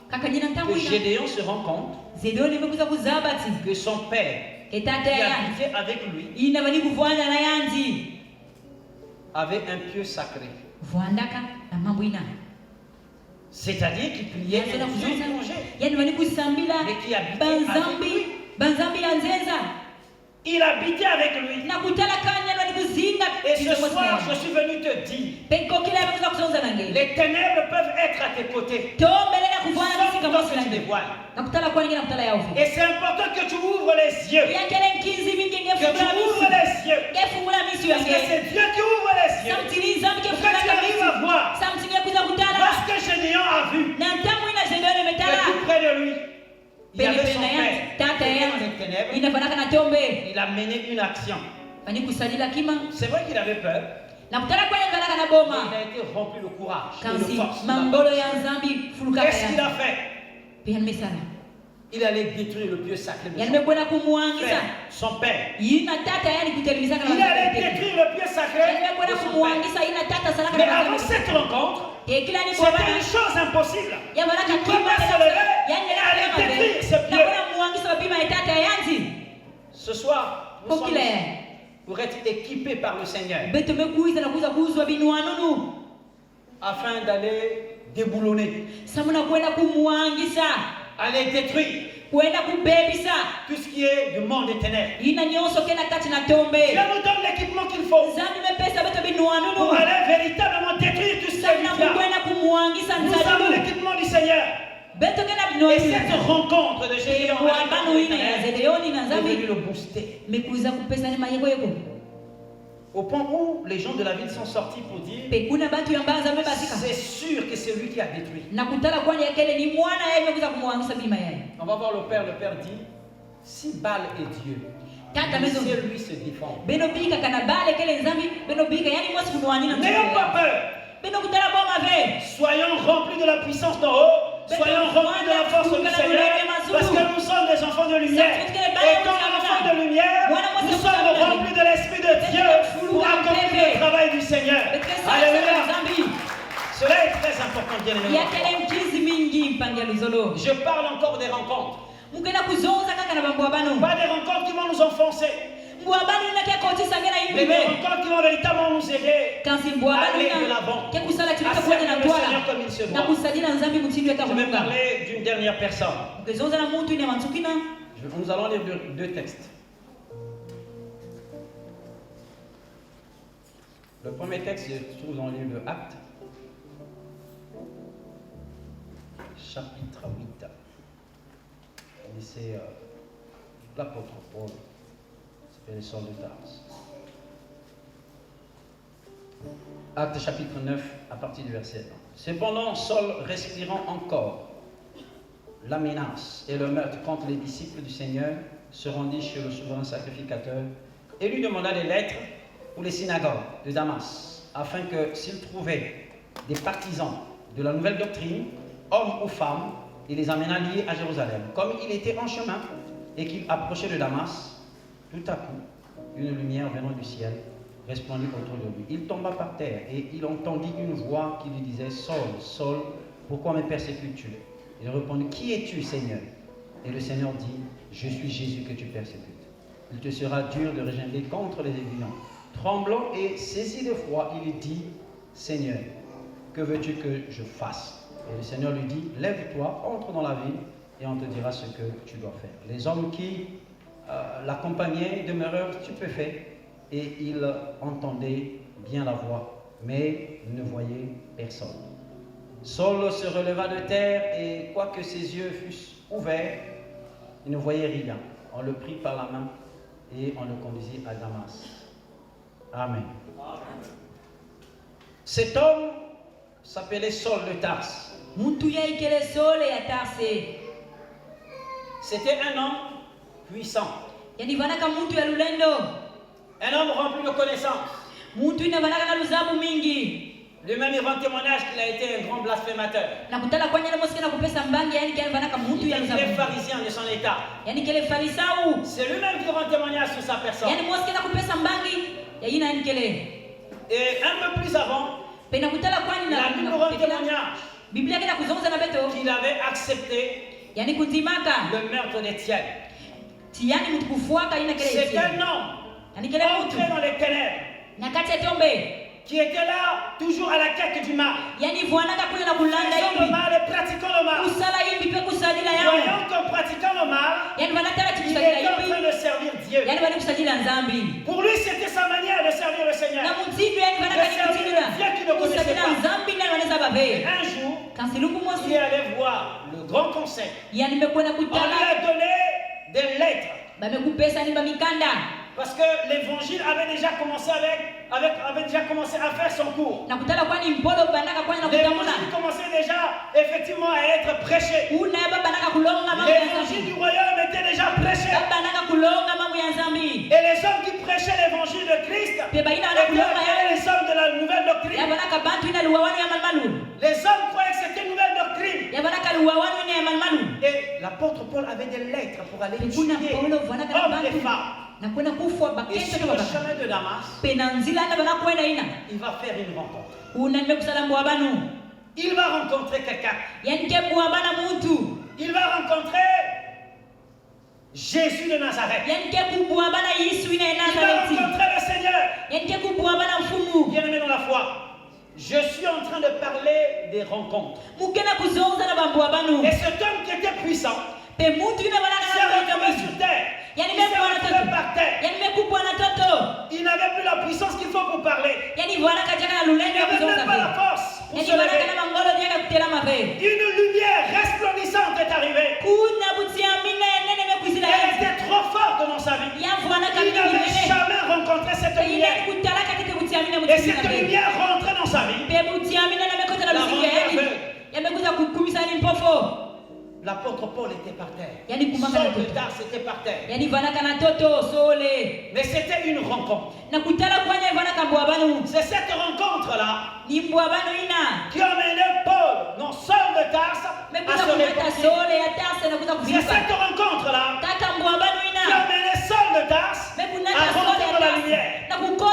Speaker 4: Kaka jina
Speaker 6: que
Speaker 4: ntamu ina.
Speaker 6: Gédéon se rend compte
Speaker 4: Zedeo nimekuza kuzabati.
Speaker 6: que son père,
Speaker 4: Ketata
Speaker 6: qui
Speaker 4: ya yanzi.
Speaker 6: habitait avec lui,
Speaker 4: Ina bani kuvwanda na yanzi.
Speaker 6: avait un pieu sacré.
Speaker 4: Vwandaka na mambo ina.
Speaker 6: C'est-à-dire qu'il priait un Dieu étranger.
Speaker 4: Yani bani kusambila
Speaker 6: Mais qui habitait avec lui.
Speaker 4: banzambi ya nzenza.
Speaker 6: Il habitait avec lui.
Speaker 4: Na kutala kanya bani kuzinga.
Speaker 6: Et ce soir, je suis venu te dire,
Speaker 4: Penko kila yamekuza kuzonza nange.
Speaker 6: les ténèbres peuvent être à tes côtés.
Speaker 4: Tombelela kuvwana
Speaker 6: Sauf
Speaker 4: kisika
Speaker 6: toi
Speaker 4: mosi
Speaker 6: que tu les
Speaker 4: nange.
Speaker 6: vois.
Speaker 4: Na kutala kwa ngina kutala ya ufi.
Speaker 6: Et c'est important que tu ouvres les yeux.
Speaker 4: Ya kele nkizi mingi
Speaker 6: Que tu
Speaker 4: ngefungula
Speaker 6: ouvres
Speaker 4: misi.
Speaker 6: les yeux.
Speaker 4: Ngefungula misi
Speaker 6: Parce que
Speaker 4: yange.
Speaker 6: c'est Dieu qui ouvre les yeux.
Speaker 4: Samtini zambi
Speaker 6: Pour que
Speaker 4: kefungula
Speaker 6: tu arrives à voir.
Speaker 4: Samtini kuza kutala.
Speaker 6: Lorsque Gédéon a vu
Speaker 4: Na ntamu ina zedone
Speaker 6: que
Speaker 4: metala.
Speaker 6: tout près de lui, il y avait
Speaker 4: Pene
Speaker 6: son
Speaker 4: pene yanzi.
Speaker 6: père.
Speaker 4: Tata
Speaker 6: Qui était dans
Speaker 4: yanzi.
Speaker 6: les ténèbres.
Speaker 4: Inafanaka na tombe.
Speaker 6: Il a mené une action.
Speaker 4: Fani kusalila kima.
Speaker 6: C'est vrai qu'il avait peur.
Speaker 4: Na kutala kwa yanzi na
Speaker 6: Mais
Speaker 4: boma.
Speaker 6: il a été rempli de courage et de
Speaker 4: Kansi
Speaker 6: force.
Speaker 4: mangolo ya nzambi fuluka
Speaker 6: Qu'est-ce qu'il
Speaker 4: ya.
Speaker 6: a fait?
Speaker 4: Pia nimesana.
Speaker 6: Il allait détruire le pieu sacré de
Speaker 4: Yani
Speaker 6: son
Speaker 4: mekwenda kumuangisa.
Speaker 6: frère, son père.
Speaker 4: Ina tata yani kutelemisa kama.
Speaker 6: Il allait détruire le pieu sacré
Speaker 4: Yani
Speaker 6: de
Speaker 4: mekwenda
Speaker 6: son père.
Speaker 4: kumuangisa ina tata salaka
Speaker 6: Mais
Speaker 4: na.
Speaker 6: avant cette rencontre,
Speaker 4: Kila ni
Speaker 6: c'était
Speaker 4: bwana.
Speaker 6: une chose impossible.
Speaker 4: Ya baraka
Speaker 6: Il
Speaker 4: kima.
Speaker 6: pouvait se lever
Speaker 4: Yani
Speaker 6: et aller
Speaker 4: na
Speaker 6: détruire ce
Speaker 4: Na
Speaker 6: pieu.
Speaker 4: kuna muangisa bima itata yanzi.
Speaker 6: Ce soir, nous sommes
Speaker 4: Kokile.
Speaker 6: ici pour être équipés par le Seigneur
Speaker 4: Beto mekuiza na kuza kuzwa binuanunu.
Speaker 6: afin d'aller déboulonner,
Speaker 4: Samuna kwenda kumuangisa.
Speaker 6: aller détruire
Speaker 4: Kwenda kubebisa.
Speaker 6: tout ce qui est du monde des ténèbres.
Speaker 4: Ina nyonso kena kati na tombe.
Speaker 6: Dieu nous donne l'équipement qu'il faut
Speaker 4: Zambi mepesa beto
Speaker 6: pour
Speaker 4: binuanunu.
Speaker 6: aller véritablement détruire tout ce qui est
Speaker 4: Samuna
Speaker 6: médias.
Speaker 4: kwenda kumuangisa
Speaker 6: Nous avons
Speaker 4: nzalimu.
Speaker 6: l'équipement du Seigneur.
Speaker 4: Beto kena
Speaker 6: Et
Speaker 4: binuanunu.
Speaker 6: cette rencontre de Gédéon avec
Speaker 4: Banu
Speaker 6: le
Speaker 4: ina ya
Speaker 6: Seigneur
Speaker 4: Zedeoni na
Speaker 6: est venue
Speaker 4: Nzambi
Speaker 6: le booster.
Speaker 4: mekuiza kupesa ni mayeko yeko.
Speaker 6: Au point où les gens de la ville sont sortis pour dire
Speaker 4: Pekuna batu ya mbanza mebasika.
Speaker 6: c'est sûr que c'est lui qui a détruit.
Speaker 4: Na kutala kwani yakele ni mwana yeye mekuiza kumuangisa bima yeye.
Speaker 6: On va voir le Père. Le Père dit si Baal est Dieu,
Speaker 4: Tata mezo.
Speaker 6: laissez lui se défendre.
Speaker 4: Beno bika kana bale kele Nzambi beno bika yani mwasi kunuani na
Speaker 6: N'ayons pas peur.
Speaker 4: Beno kutala boma ve.
Speaker 6: Soyons remplis de la puissance d'en haut. Soyons remplis de la force du Seigneur. Parce que nous sommes des enfants de lumière. Et comme enfants de lumière, nous sommes remplis de l'Esprit de Dieu pour accomplir le travail du Seigneur. Alléluia. Cela est très important, bien aimé.
Speaker 4: Yakele mkizi mingi mpangia luzolo.
Speaker 6: Je parle encore des rencontres.
Speaker 4: Mukena kuzonza kaka na bambo abano.
Speaker 6: Pas des rencontres qui vont nous enfoncer.
Speaker 4: Mbwabano ina kia koti sangena
Speaker 6: Mais des
Speaker 4: yimbe.
Speaker 6: rencontres qui vont véritablement nous aider.
Speaker 4: Kansi mbwabano
Speaker 6: Aller de
Speaker 4: ina.
Speaker 6: l'avant.
Speaker 4: Kia kusala
Speaker 6: À
Speaker 4: tulika kwenda na
Speaker 6: servir le Seigneur
Speaker 4: twala.
Speaker 6: comme il se
Speaker 4: Na
Speaker 6: doit.
Speaker 4: kusadila Nzambi mutindo
Speaker 6: Je vais
Speaker 4: yakamunga.
Speaker 6: parler d'une dernière personne.
Speaker 4: Ukizonza na muntu ina mansukina.
Speaker 6: Nous allons lire deux textes. Le premier texte se trouve dans le livre de Actes, chapitre 8. Et c'est l'apôtre Paul, c'est le Saul de Tarse. Actes chapitre 9, à partir du verset 1. Cependant, Saul respirant encore, la menace et le meurtre contre les disciples du Seigneur, se rendit chez le souverain sacrificateur et lui demanda des lettres pour les synagogues de Damas, afin que s'il trouvait des partisans de la nouvelle doctrine, hommes ou femmes, il les amena liés à Jérusalem. Comme il était en chemin et qu'il approchait de Damas, tout à coup, une lumière venant du ciel resplendit autour de lui. Il tomba par terre et il entendit une voix qui lui disait « Saul, Saul, pourquoi me persécutes-tu » Il répondit « Qui es-tu, Seigneur ?» Et le Seigneur dit « Je suis Jésus que tu persécutes. Il te sera dur de regimber contre les aiguillons. » Tremblant et saisi de foi, il dit « Seigneur, que veux-tu que je fasse ?» Et le Seigneur lui dit « Lève-toi, entre dans la ville et on te dira ce que tu dois faire. » Les hommes qui l'accompagnaient demeurèrent stupéfaits et ils entendaient bien la voix, mais ne voyaient personne. Saul se releva de terre et quoique ses yeux fussent ouverts, il ne voyait rien. On le prit par la main et on le conduisit à Damas. Amen. Cet homme s'appelait Saul de Tarse. C'était un homme puissant. Un homme rempli de connaissances. Lui-même, il rend témoignage qu'il a été un grand blasphémateur. Il était pharisien de son état. C'est lui-même qui rend témoignage sur sa personne. Et un peu plus avant, la Bible rend témoignage qu'il avait accepté le meurtre d'Étienne. C'est un homme entré dans les ténèbres, qui était là, toujours à la quête du mal. Faisons le mal et pratiquons le mal. Voyons qu'en pratiquant le mal, il était en train de servir Dieu. Pour lui, c'était sa manière de servir le Seigneur. De servir le Dieu qu'il ne connaissait pas. Et un jour, il est allé voir le grand conseil. On lui a donné des lettres. Parce que l'évangile avait déjà commencé avait déjà commencé à faire son cours. L'évangile commençait déjà effectivement à être prêché. L'évangile du royaume était déjà prêché. Et les hommes qui prêchaient l'évangile de Christ étaient les hommes de la nouvelle doctrine. Les hommes croyaient que c'était une nouvelle doctrine. Et l'apôtre Paul avait des lettres pour aller tuer hommes et femmes. Et sur le chemin de Damas, il va faire une rencontre. Il va rencontrer quelqu'un. Il va rencontrer Jésus de Nazareth. Il va rencontrer le Seigneur. Bien-aimé dans la foi, je suis en train de parler des rencontres. Et cet homme qui était puissant s'est retrouvé sur terre. Il s'est retrouvé par terre. Il n'avait plus la puissance qu'il faut pour parler. Il n'avait même pas la force pour se lever. Une lumière resplendissante est arrivée. Elle était trop forte dans sa vie. Il n'avait jamais rencontré cette lumière. Et cette lumière rentrait dans sa vie. La rendait. L'apôtre Paul était par terre. Saul de Tarse était par terre. Mais c'était une rencontre. C'est cette rencontre-là qui a amené Paul, non Saul de Tarse, à se réconcilier. C'est cette rencontre-là qui a amené Saul de Tarse à rentrer dans la lumière.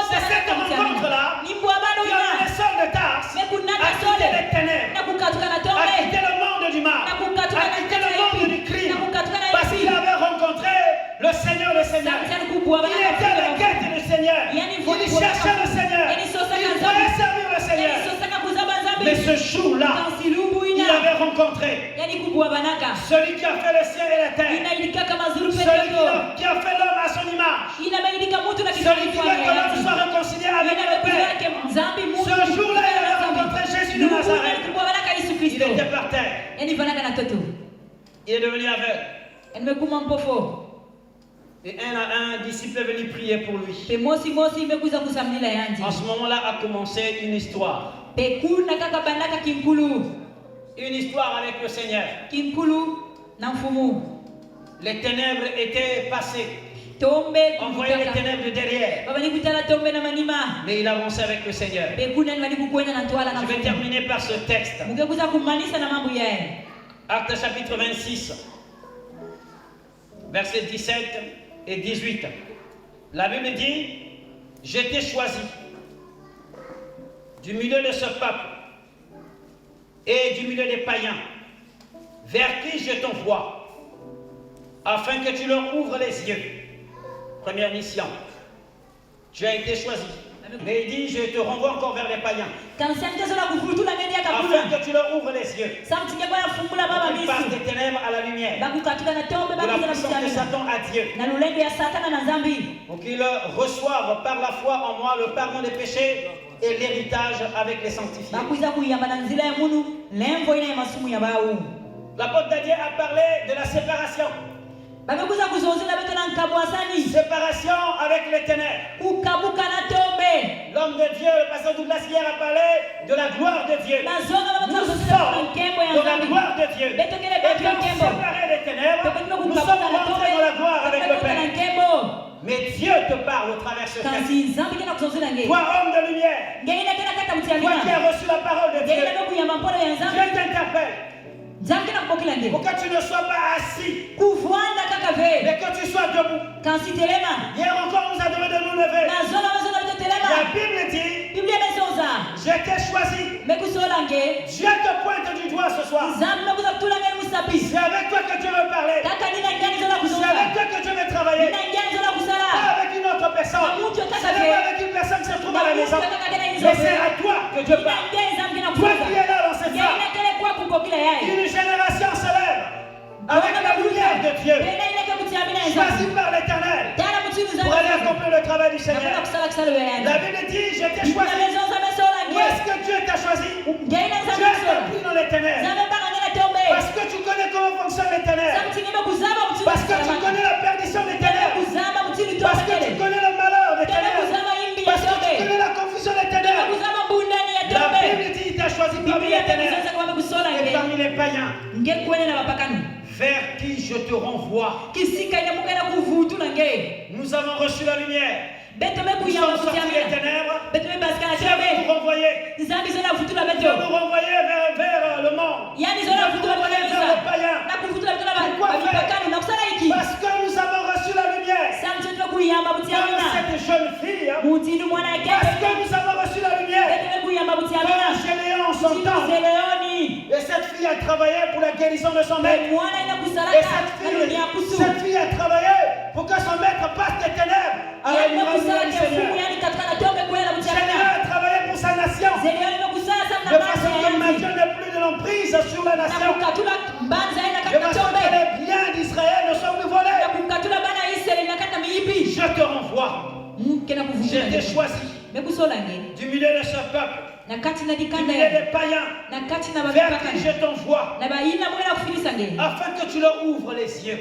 Speaker 6: C'est cette rencontre-là qui a amené Saul de Tarse à quitter les ténèbres, à quitter le monde du mal, à quitter le monde du crime, parce qu'il avait rencontré le Seigneur des Seigneurs. Il était à la quête du Seigneur. Il cherchait le Seigneur. Il voulait servir le Seigneur. Mais ce jour-là, il avait rencontré celui qui a fait le ciel et la terre, celui qui a fait l'homme à son image, celui qui veut que l'homme soit réconcilié avec le Père. Ce jour-là, il avait rencontré Jésus de Nazareth. Il était par terre. Il est devenu aveugle. Et un disciple est venu prier pour lui. En ce moment-là a commencé une histoire. Une histoire avec le Seigneur. Les ténèbres étaient passées.
Speaker 4: Tombe
Speaker 6: On voyait les ténèbres de derrière. Mais il avançait avec le Seigneur. Je vais terminer par ce texte. Actes chapitre 26, versets 17 et 18. La Bible dit, j'étais choisi du milieu de ce peuple et du milieu des païens, vers qui je t'envoie, afin que tu leur ouvres les yeux. Première mission. Tu as été choisi. Mais il dit, je te renvoie encore vers les païens. Afin que tu leur ouvres les yeux. Ils passent des ténèbres à la lumière. De la puissance de Satan à Dieu. Pour qu'ils reçoivent par la foi en moi le pardon des péchés et l'héritage avec les sanctifiés. L'apôtre Daniel a parlé de la séparation. Séparation avec les ténèbres. L'homme de Dieu, le pasteur Douglas hier a parlé de la gloire de Dieu. Nous sommes de la gloire de Dieu. Et donc séparés des ténèbres, nous sommes rentrés dans la gloire avec le Père. Mais Dieu te parle au travers de ce texte. Toi, homme de lumière, toi qui as reçu la parole de Dieu, Dieu t'interpelle. Pour que tu ne sois pas assis, mais que tu sois debout. Hier encore, nous a demandé de nous lever. La Bible dit, j'étais choisi. Dieu te pointe du doigt ce soir. C'est avec toi que Dieu veut parler. C'est avec toi que Dieu veut travailler. Pas avec une autre personne. C'est même avec une personne qui se trouve à la maison. Mais c'est à toi que Dieu parle. Toi qui es là dans cette salle. Une génération se lève avec la lumière de Dieu, choisie par l'Éternel, pour aller accomplir le travail du Seigneur. La Bible dit, je t'ai choisi. Où est-ce que Dieu t'a choisi? Dieu t'a pris dans les ténèbres. Parce que tu connais comment fonctionnent les ténèbres. Parce que tu connais la perdition des ténèbres. Parce que tu connais le malheur des ténèbres. Parce que tu connais la confusion des ténèbres. La Bible dit, il t'a choisi parmi les ténèbres et parmi les païens, vers qui je te renvoie. Nous avons reçu la lumière. Nous sommes sortis des ténèbres. Dieu veut nous renvoyer. Dieu veut nous renvoyer vers le monde. Dieu veut nous renvoyer vers les païens. Pourquoi faire? Parce que nous avons reçu la lumière. Comme cette jeune fille. Parce que nous avons reçu la lumière. Comme Gédéon en son temps. Et cette fille a travaillé pour la guérison de son maître. Et cette fille a travaillé pour que son maître passe des ténèbres à la lumière du Seigneur. Gédéon a travaillé pour sa nation. De façon que Dieu n'ait plus de l'emprise sur la nation. De façon que les biens d'Israël ne sont plus volés. Je te renvoie. Je t'ai choisi du milieu de ce peuple, du milieu des païens, vers qui je t'envoie, afin que tu leur ouvres les yeux.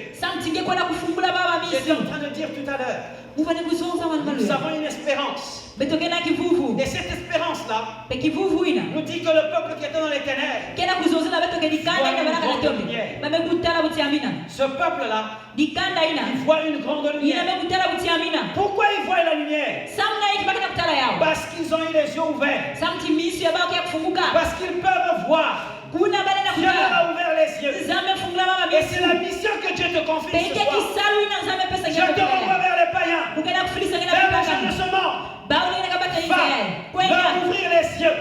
Speaker 6: J'étais en train de dire tout à l'heure, nous avons une espérance. Et cette espérance-là nous dit que le peuple qui était dans les ténèbres ce peuple-là, il voit une grande lumière. Pourquoi il voit la lumière? Parce qu'ils ont eu les yeux ouverts. Parce qu'ils peuvent voir. Dieu leur a ouvert les yeux. Et c'est la mission que Dieu te confie ce soir. Je te renvoie vers les païens, vers les gens de ce monde. Va ouvrir les yeux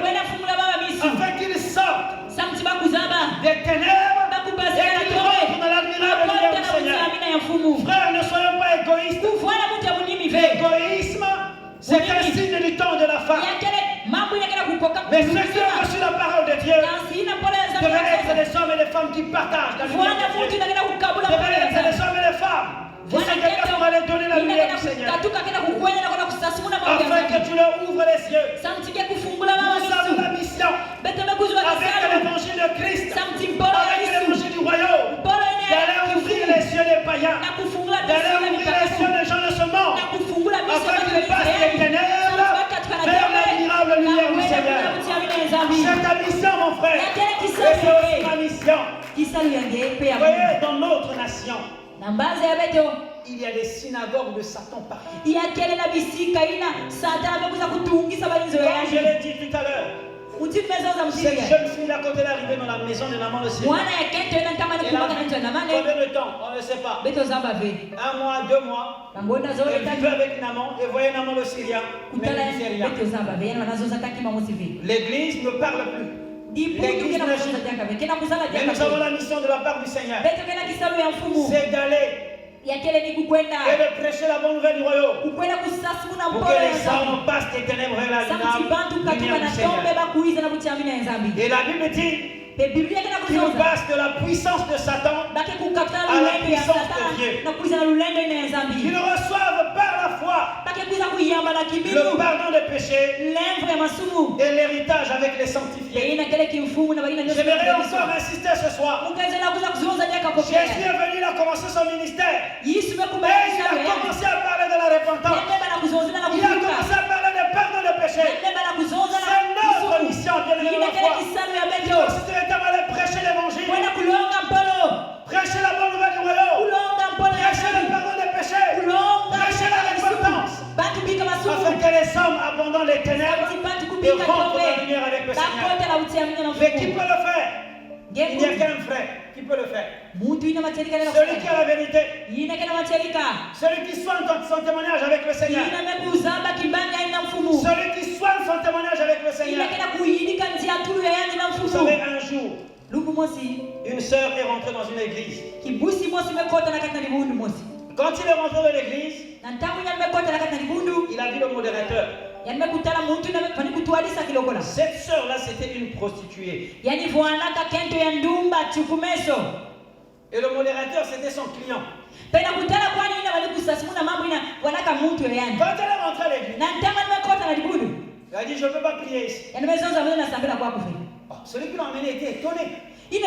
Speaker 6: afin qu'ils sortent des ténèbres et qu'ils rentrent dans l'admirable lumière du Seigneur. Frères, ne soyons pas égoïstes. L'égoïsme, c'est un signe du temps de la femme. Mais ceux qui ont reçu la parole de Dieu devaient être des hommes et des femmes qui partagent la lumière de Dieu. Devaient être des hommes et des femmes qui se déplacent pour aller donner la lumière du Seigneur. Afin que tu leur ouvres les yeux. Nous avons la mission avec l'évangile de Christ, avec l'évangile du royaume, d'aller ouvrir les yeux des païens, d'aller ouvrir les yeux des gens de ce monde, afin qu'ils passent des ténèbres vers l'admirable lumière du Seigneur. C'est ta mission, mon frère, et c'est aussi ma mission. Vous voyez, dans notre nation, il y a des synagogues de Satan partout. Comme je l'ai dit tout à l'heure, cette jeune fille à côté est arrivée dans la maison de Naman le Syrien. Combien de temps? On ne sait pas. 1 mois, 2 mois. Elle vivait avec Naman et voyait Naman le Syrien. Mais elle ne disait rien. L'église ne parle plus. L'église n'agit plus. Mais nous avons la mission de la part du Seigneur. C'est d'aller et de prêcher la bonne nouvelle du royaume. Pour que les hommes passent des ténèbres vers la lumière du Seigneur. Et la Bible dit qu'il passe de la puissance de Satan à la puissance de Dieu. Qu'ils reçoivent par la foi le pardon des péchés et l'héritage avec les sanctifiés. J'aimerais encore insister ce soir. Jésus est venu, il a commencé son ministère. Et il a commencé à parler de la repentance. Il a commencé à parler du pardon des péchés. C'est notre mission, bien aimé de la foi. D'aller prêcher l'évangile, prêcher la bonne nouvelle du royaume, prêcher le pardon des péchés, prêcher la repentance, afin que les hommes abandonnent les ténèbres et rentrent dans la lumière avec le Seigneur. Mais qui peut le faire? Il n'y a qu'un frère qui peut le faire. Celui qui a la vérité, celui qui soigne son témoignage avec le Seigneur, celui qui soigne son témoignage avec le Seigneur. Vous savez, un jour, une sœur est rentrée dans une église. Quand il est rentré dans l'église, il a vu le modérateur. Cette sœur-là, c'était une prostituée. Et le modérateur, c'était son client. Quand elle est rentrée à l'église, elle a dit, je ne peux pas prier ici. Celui qui l'a emmené était étonné. Mais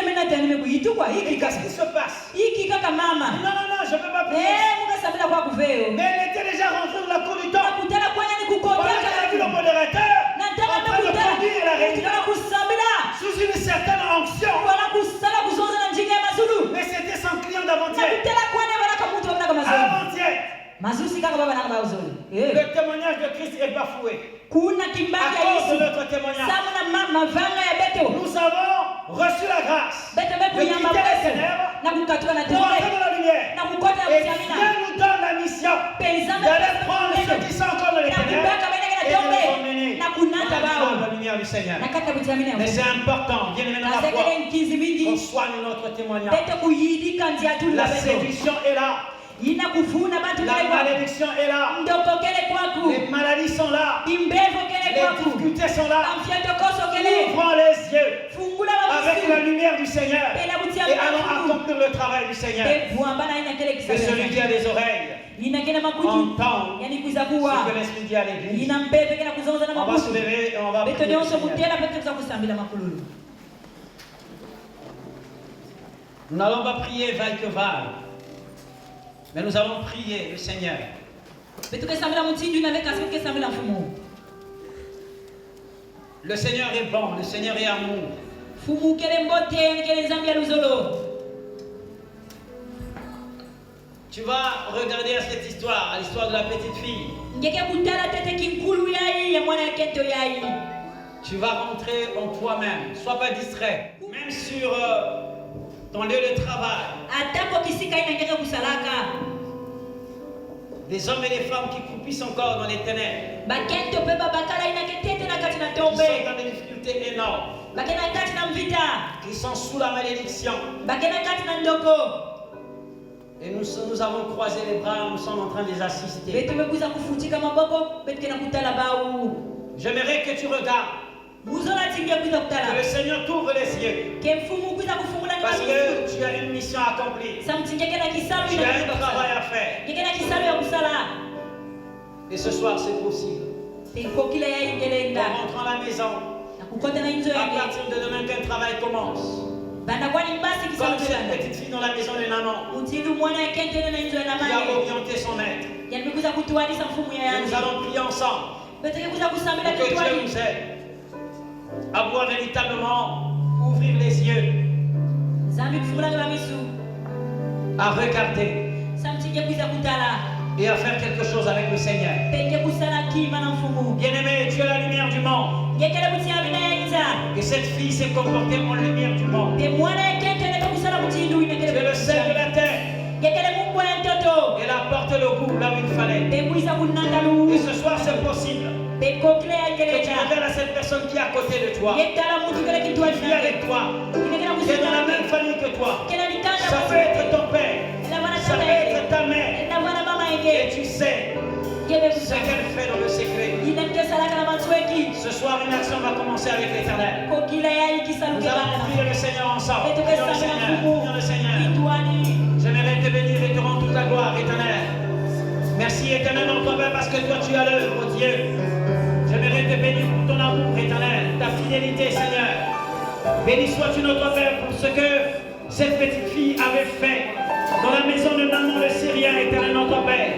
Speaker 6: qu'est-ce qui se passe? Non, je ne peux pas prier. Mais elle était déjà rentrée dans la cour du temple. Quand elle a vu le modérateur en train de conduire la réunion sous une certaine onction. Mais c'était son client d'avant-hier. Avant-hier. Le témoignage de Christ est bafoué. À cause de notre témoignage, nous avons reçu la grâce de quitter les ténèbres pour entrer dans la lumière. Et Dieu nous donne la mission d'aller prendre ceux qui sont encore dans les ténèbres et de les emmener dans la lumière du Seigneur. Mais c'est important, bien aimé dans la foi, qu'on soigne notre témoignage. La séduction est là. La malédiction est là. Les maladies sont là. Les difficultés sont là. Ouvrons les yeux avec la lumière du Seigneur et allons accomplir le travail du Seigneur. Que celui qui a des oreilles entende ce que l'Esprit dit à l'Église. On va se lever et on va prier le Seigneur. Nous n'allons pas prier vaille que vaille. Mais nous allons prier le Seigneur. Le Seigneur est bon, le Seigneur est amour. Tu vas regarder à cette histoire, à l'histoire de la petite fille. Tu vas rentrer en toi-même. Sois pas distrait. Même sur ton lieu de travail. Des hommes et des femmes qui croupissent encore dans les ténèbres. Qui sont dans des difficultés énormes. Qui sont sous la malédiction. Et nous avons croisé les bras, nous sommes en train de les assister. J'aimerais que tu regardes. Que le Seigneur t'ouvre les yeux. Parce que tu as une mission à accomplir. Tu as un travail à faire. Et ce soir, c'est possible. En rentrant à la maison, à partir de demain qu'un travail commence. Comme cette petite fille dans la maison de Naman qui a orienté son maître. Et nous allons prier ensemble pour que Dieu nous aide à pouvoir véritablement ouvrir les yeux à regarder et à faire quelque chose avec le Seigneur. Bien-aimé, tu es la lumière du monde. Et cette fille s'est comportée en lumière du monde. Tu es le sel de la terre. Elle apporte le goût là où il fallait. Et ce soir, c'est possible que tu regardes à cette personne qui est à côté de toi, qui vit avec toi, qui est dans la même famille que toi. Ça peut être ton père, ça peut être ta mère. Et tu sais ce qu'elle fait dans le secret. Ce soir, une action va commencer avec l'Éternel. Nous allons prier le Seigneur ensemble. Prions le Seigneur. Prions le Seigneur. J'aimerais te bénir et te rendre toute la gloire, Éternel. Merci, Éternel, notre Père, parce que toi, tu as l'œuvre, Dieu. J'aimerais te bénir pour ton amour, Éternel, ta fidélité, Seigneur. Béni sois-tu, notre Père, pour ce que cette petite fille avait fait dans la maison de Naaman le Syrien, Éternel, notre Père.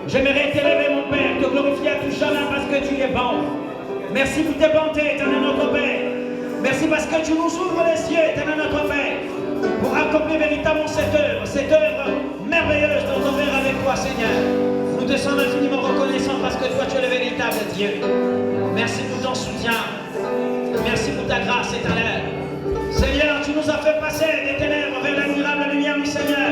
Speaker 6: J'aimerais t'élever, mon Père, te glorifier à tout jamais parce que tu es bon. Merci pour tes bontés, Éternel, notre Père. Merci parce que tu nous ouvres les cieux, Éternel, notre Père, pour accomplir véritablement cette œuvre merveilleuse dans ton Père avec toi, Seigneur. Nous te sommes infiniment reconnaissants parce que toi, tu es le véritable Dieu. Merci pour ton soutien. Merci pour ta grâce, Éternel. Seigneur, tu nous as fait passer des ténèbres vers l'admirable lumière du Seigneur.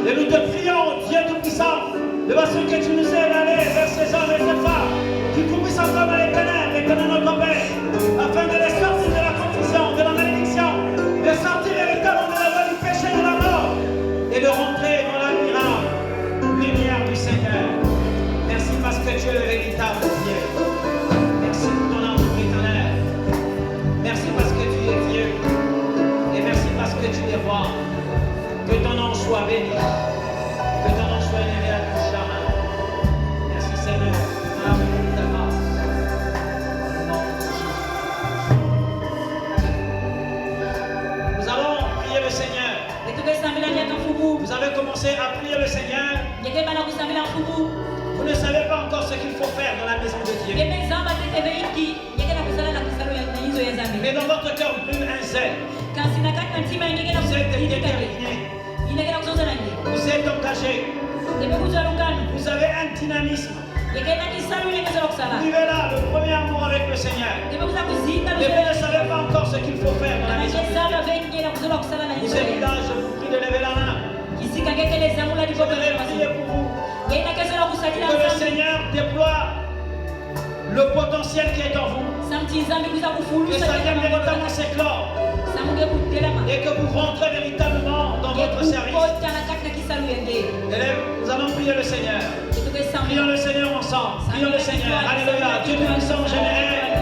Speaker 6: Et nous te prions, Dieu Tout-Puissant, de façon que tu nous aides à aller vers ces hommes et ces femmes qui courent encore dans les ténèbres, Éternel, notre Père, afin de les sortir de la confusion, de la malédiction, de sortir véritablement de la voie du péché et de la mort et de rentrer dans l'admirable lumière du Seigneur. Merci parce que tu es le véritable Dieu. Merci pour ton amour éternel. Merci parce que tu es Dieu. Et merci parce que tu es roi. Que ton nom soit béni. Que ton nom soit élevé à tout jamais. Merci Seigneur. Amen. Ta grâce. Au nom de Jésus. Nous allons prier le Seigneur. Vous avez commencé à prier le Seigneur. Vous ne savez pas encore ce qu'il faut faire dans la maison de Dieu. Mais dans votre cœur brûle un zèle. Vous êtes déterminé. Vous êtes engagé. Vous avez un dynamisme. Vivez là le premier amour avec le Seigneur. Mais vous ne savez pas encore ce qu'il faut faire dans la maison de Dieu. Vous êtes là, je vous prie de lever la main. Je voudrais prier pour vous. Que le Seigneur déploie le potentiel qui est en vous. Que ça vienne véritablement s'éclore. Et que vous rentrez véritablement dans votre service. Élèves, nous allons prier le Seigneur. Prions le Seigneur ensemble. Prions le Seigneur. Alléluia. Dieu Tout-Puissant, j'aimerais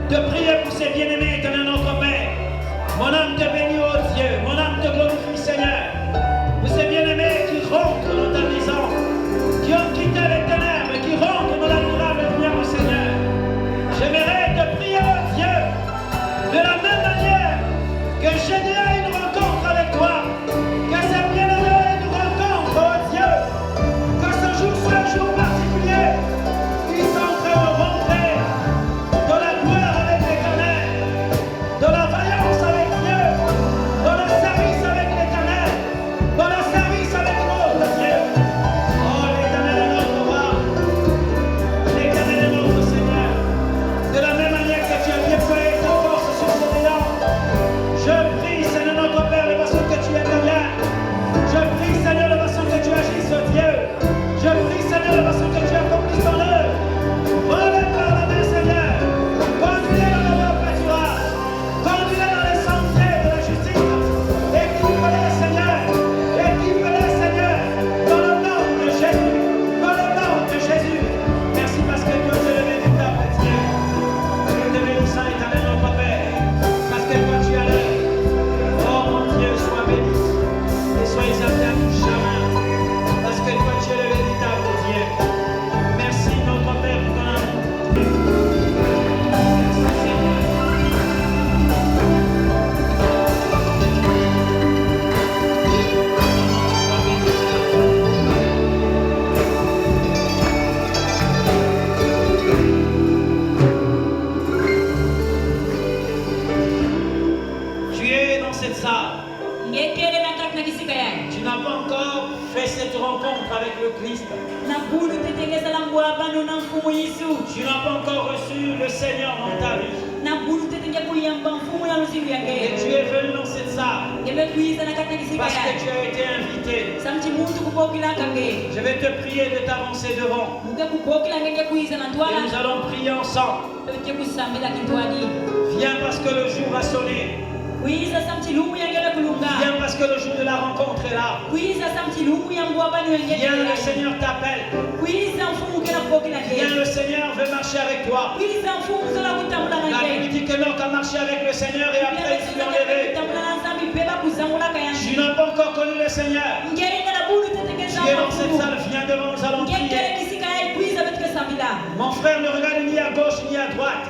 Speaker 6: te prier pour ces bien-aimés, éternel notre Père. Mon âme te bénit, ô Dieu. Mon âme te glorifie, Seigneur. Pour ces bien-aimés qui rentrent dans ta maison, qui ont quitté les ténèbres et qui rentrent dans l'admirable lumière du Seigneur. J'aimerais te prier, ô Dieu, de la même manière que j'ai déjà une rencontre avec toi, que ces bien-aimés aient une rencontre, ô Dieu, que ce jour soit un jour particulier, ils sont en train de rentrer dans la gloire avec l'Éternel, dans la vaillance avec Dieu, Tu n'as pas encore reçu le Seigneur dans ta vie. Et tu es venu dans cette salle parce que tu as été invité. Je vais te prier de t'avancer devant. Et nous allons prier ensemble. Viens parce que le jour va sonner. Viens parce que le jour de la rencontre est là. Viens, le Seigneur t'appelle. Viens, le Seigneur veut marcher avec toi. La Bible dit que l'homme a marché avec le Seigneur et après il s'est enlevé. Tu n'as pas encore connu le Seigneur. Tu es dans cette salle, viens devant, nous allons prier. Mon frère, ne regarde ni à gauche ni à droite.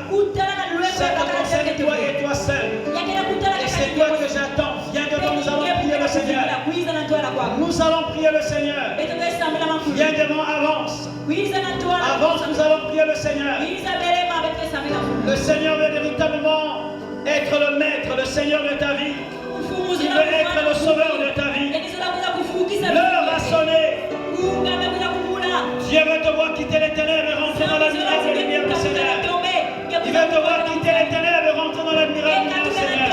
Speaker 6: Ça te concerne toi et toi seul. Et c'est toi que j'attends. Viens devant, nous allons prier le Seigneur. Nous allons prier le Seigneur. Viens devant, avance. Avance, nous allons prier le Seigneur. Le Seigneur veut véritablement être le maître, le Seigneur de ta vie. Il veut être le sauveur de ta vie. L'heure a sonné. Dieu veut te voir quitter les ténèbres et rentrer dans l'admirable lumière du Seigneur. Il veut te voir quitter les ténèbres et rentrer dans l'admirable lumière du Seigneur.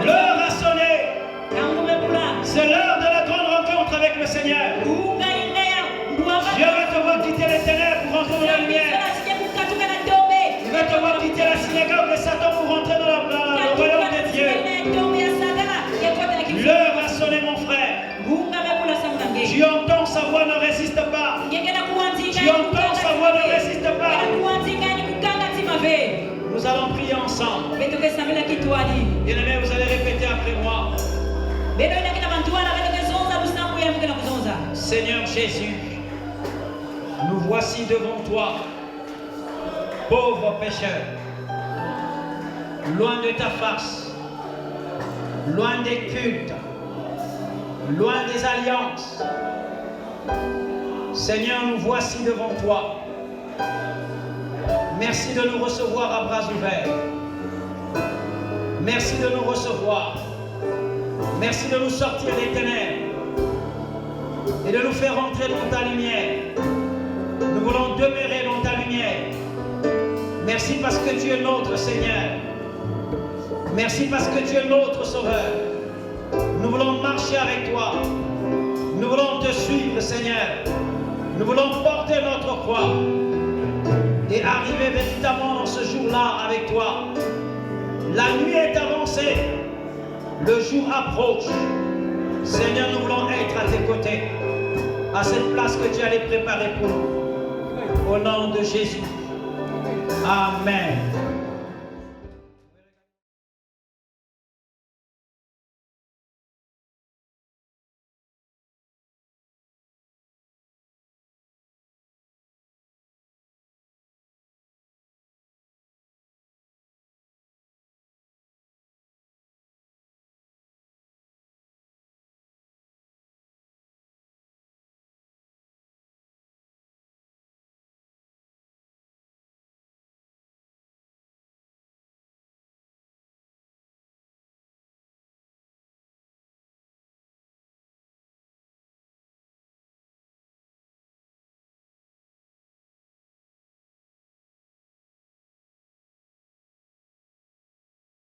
Speaker 6: L'heure a sonné. C'est l'heure de la grande rencontre avec le Seigneur. Dieu veut te voir quitter les ténèbres pour rentrer dans la lumière. Il veut te voir quitter la synagogue de Satan pour rentrer dans le royaume de Dieu. L'heure a sonné, mon frère. Tu entends sa voix, ne résiste pas. Tu entends sa voix, ne résiste pas. Nous allons prier ensemble. Bien-aimés, vous allez répéter après moi. Seigneur Jésus, nous voici devant toi, pauvres pécheurs, loin de ta face, loin des cultes, loin des alliances. Seigneur, nous voici devant toi. Merci de nous recevoir à bras ouverts. Merci de nous recevoir. Merci de nous sortir des ténèbres et de nous faire entrer dans ta lumière. Nous voulons demeurer dans ta lumière. Merci parce que tu es notre Seigneur. Merci parce que tu es notre Sauveur. Nous voulons marcher avec toi. Nous voulons te suivre, Seigneur. Nous voulons porter notre croix et arriver véritablement dans ce jour-là avec toi. La nuit est avancée. Le jour approche. Seigneur, nous voulons être à tes côtés, à cette place que tu allais préparer pour nous. Au nom de Jésus. Amen.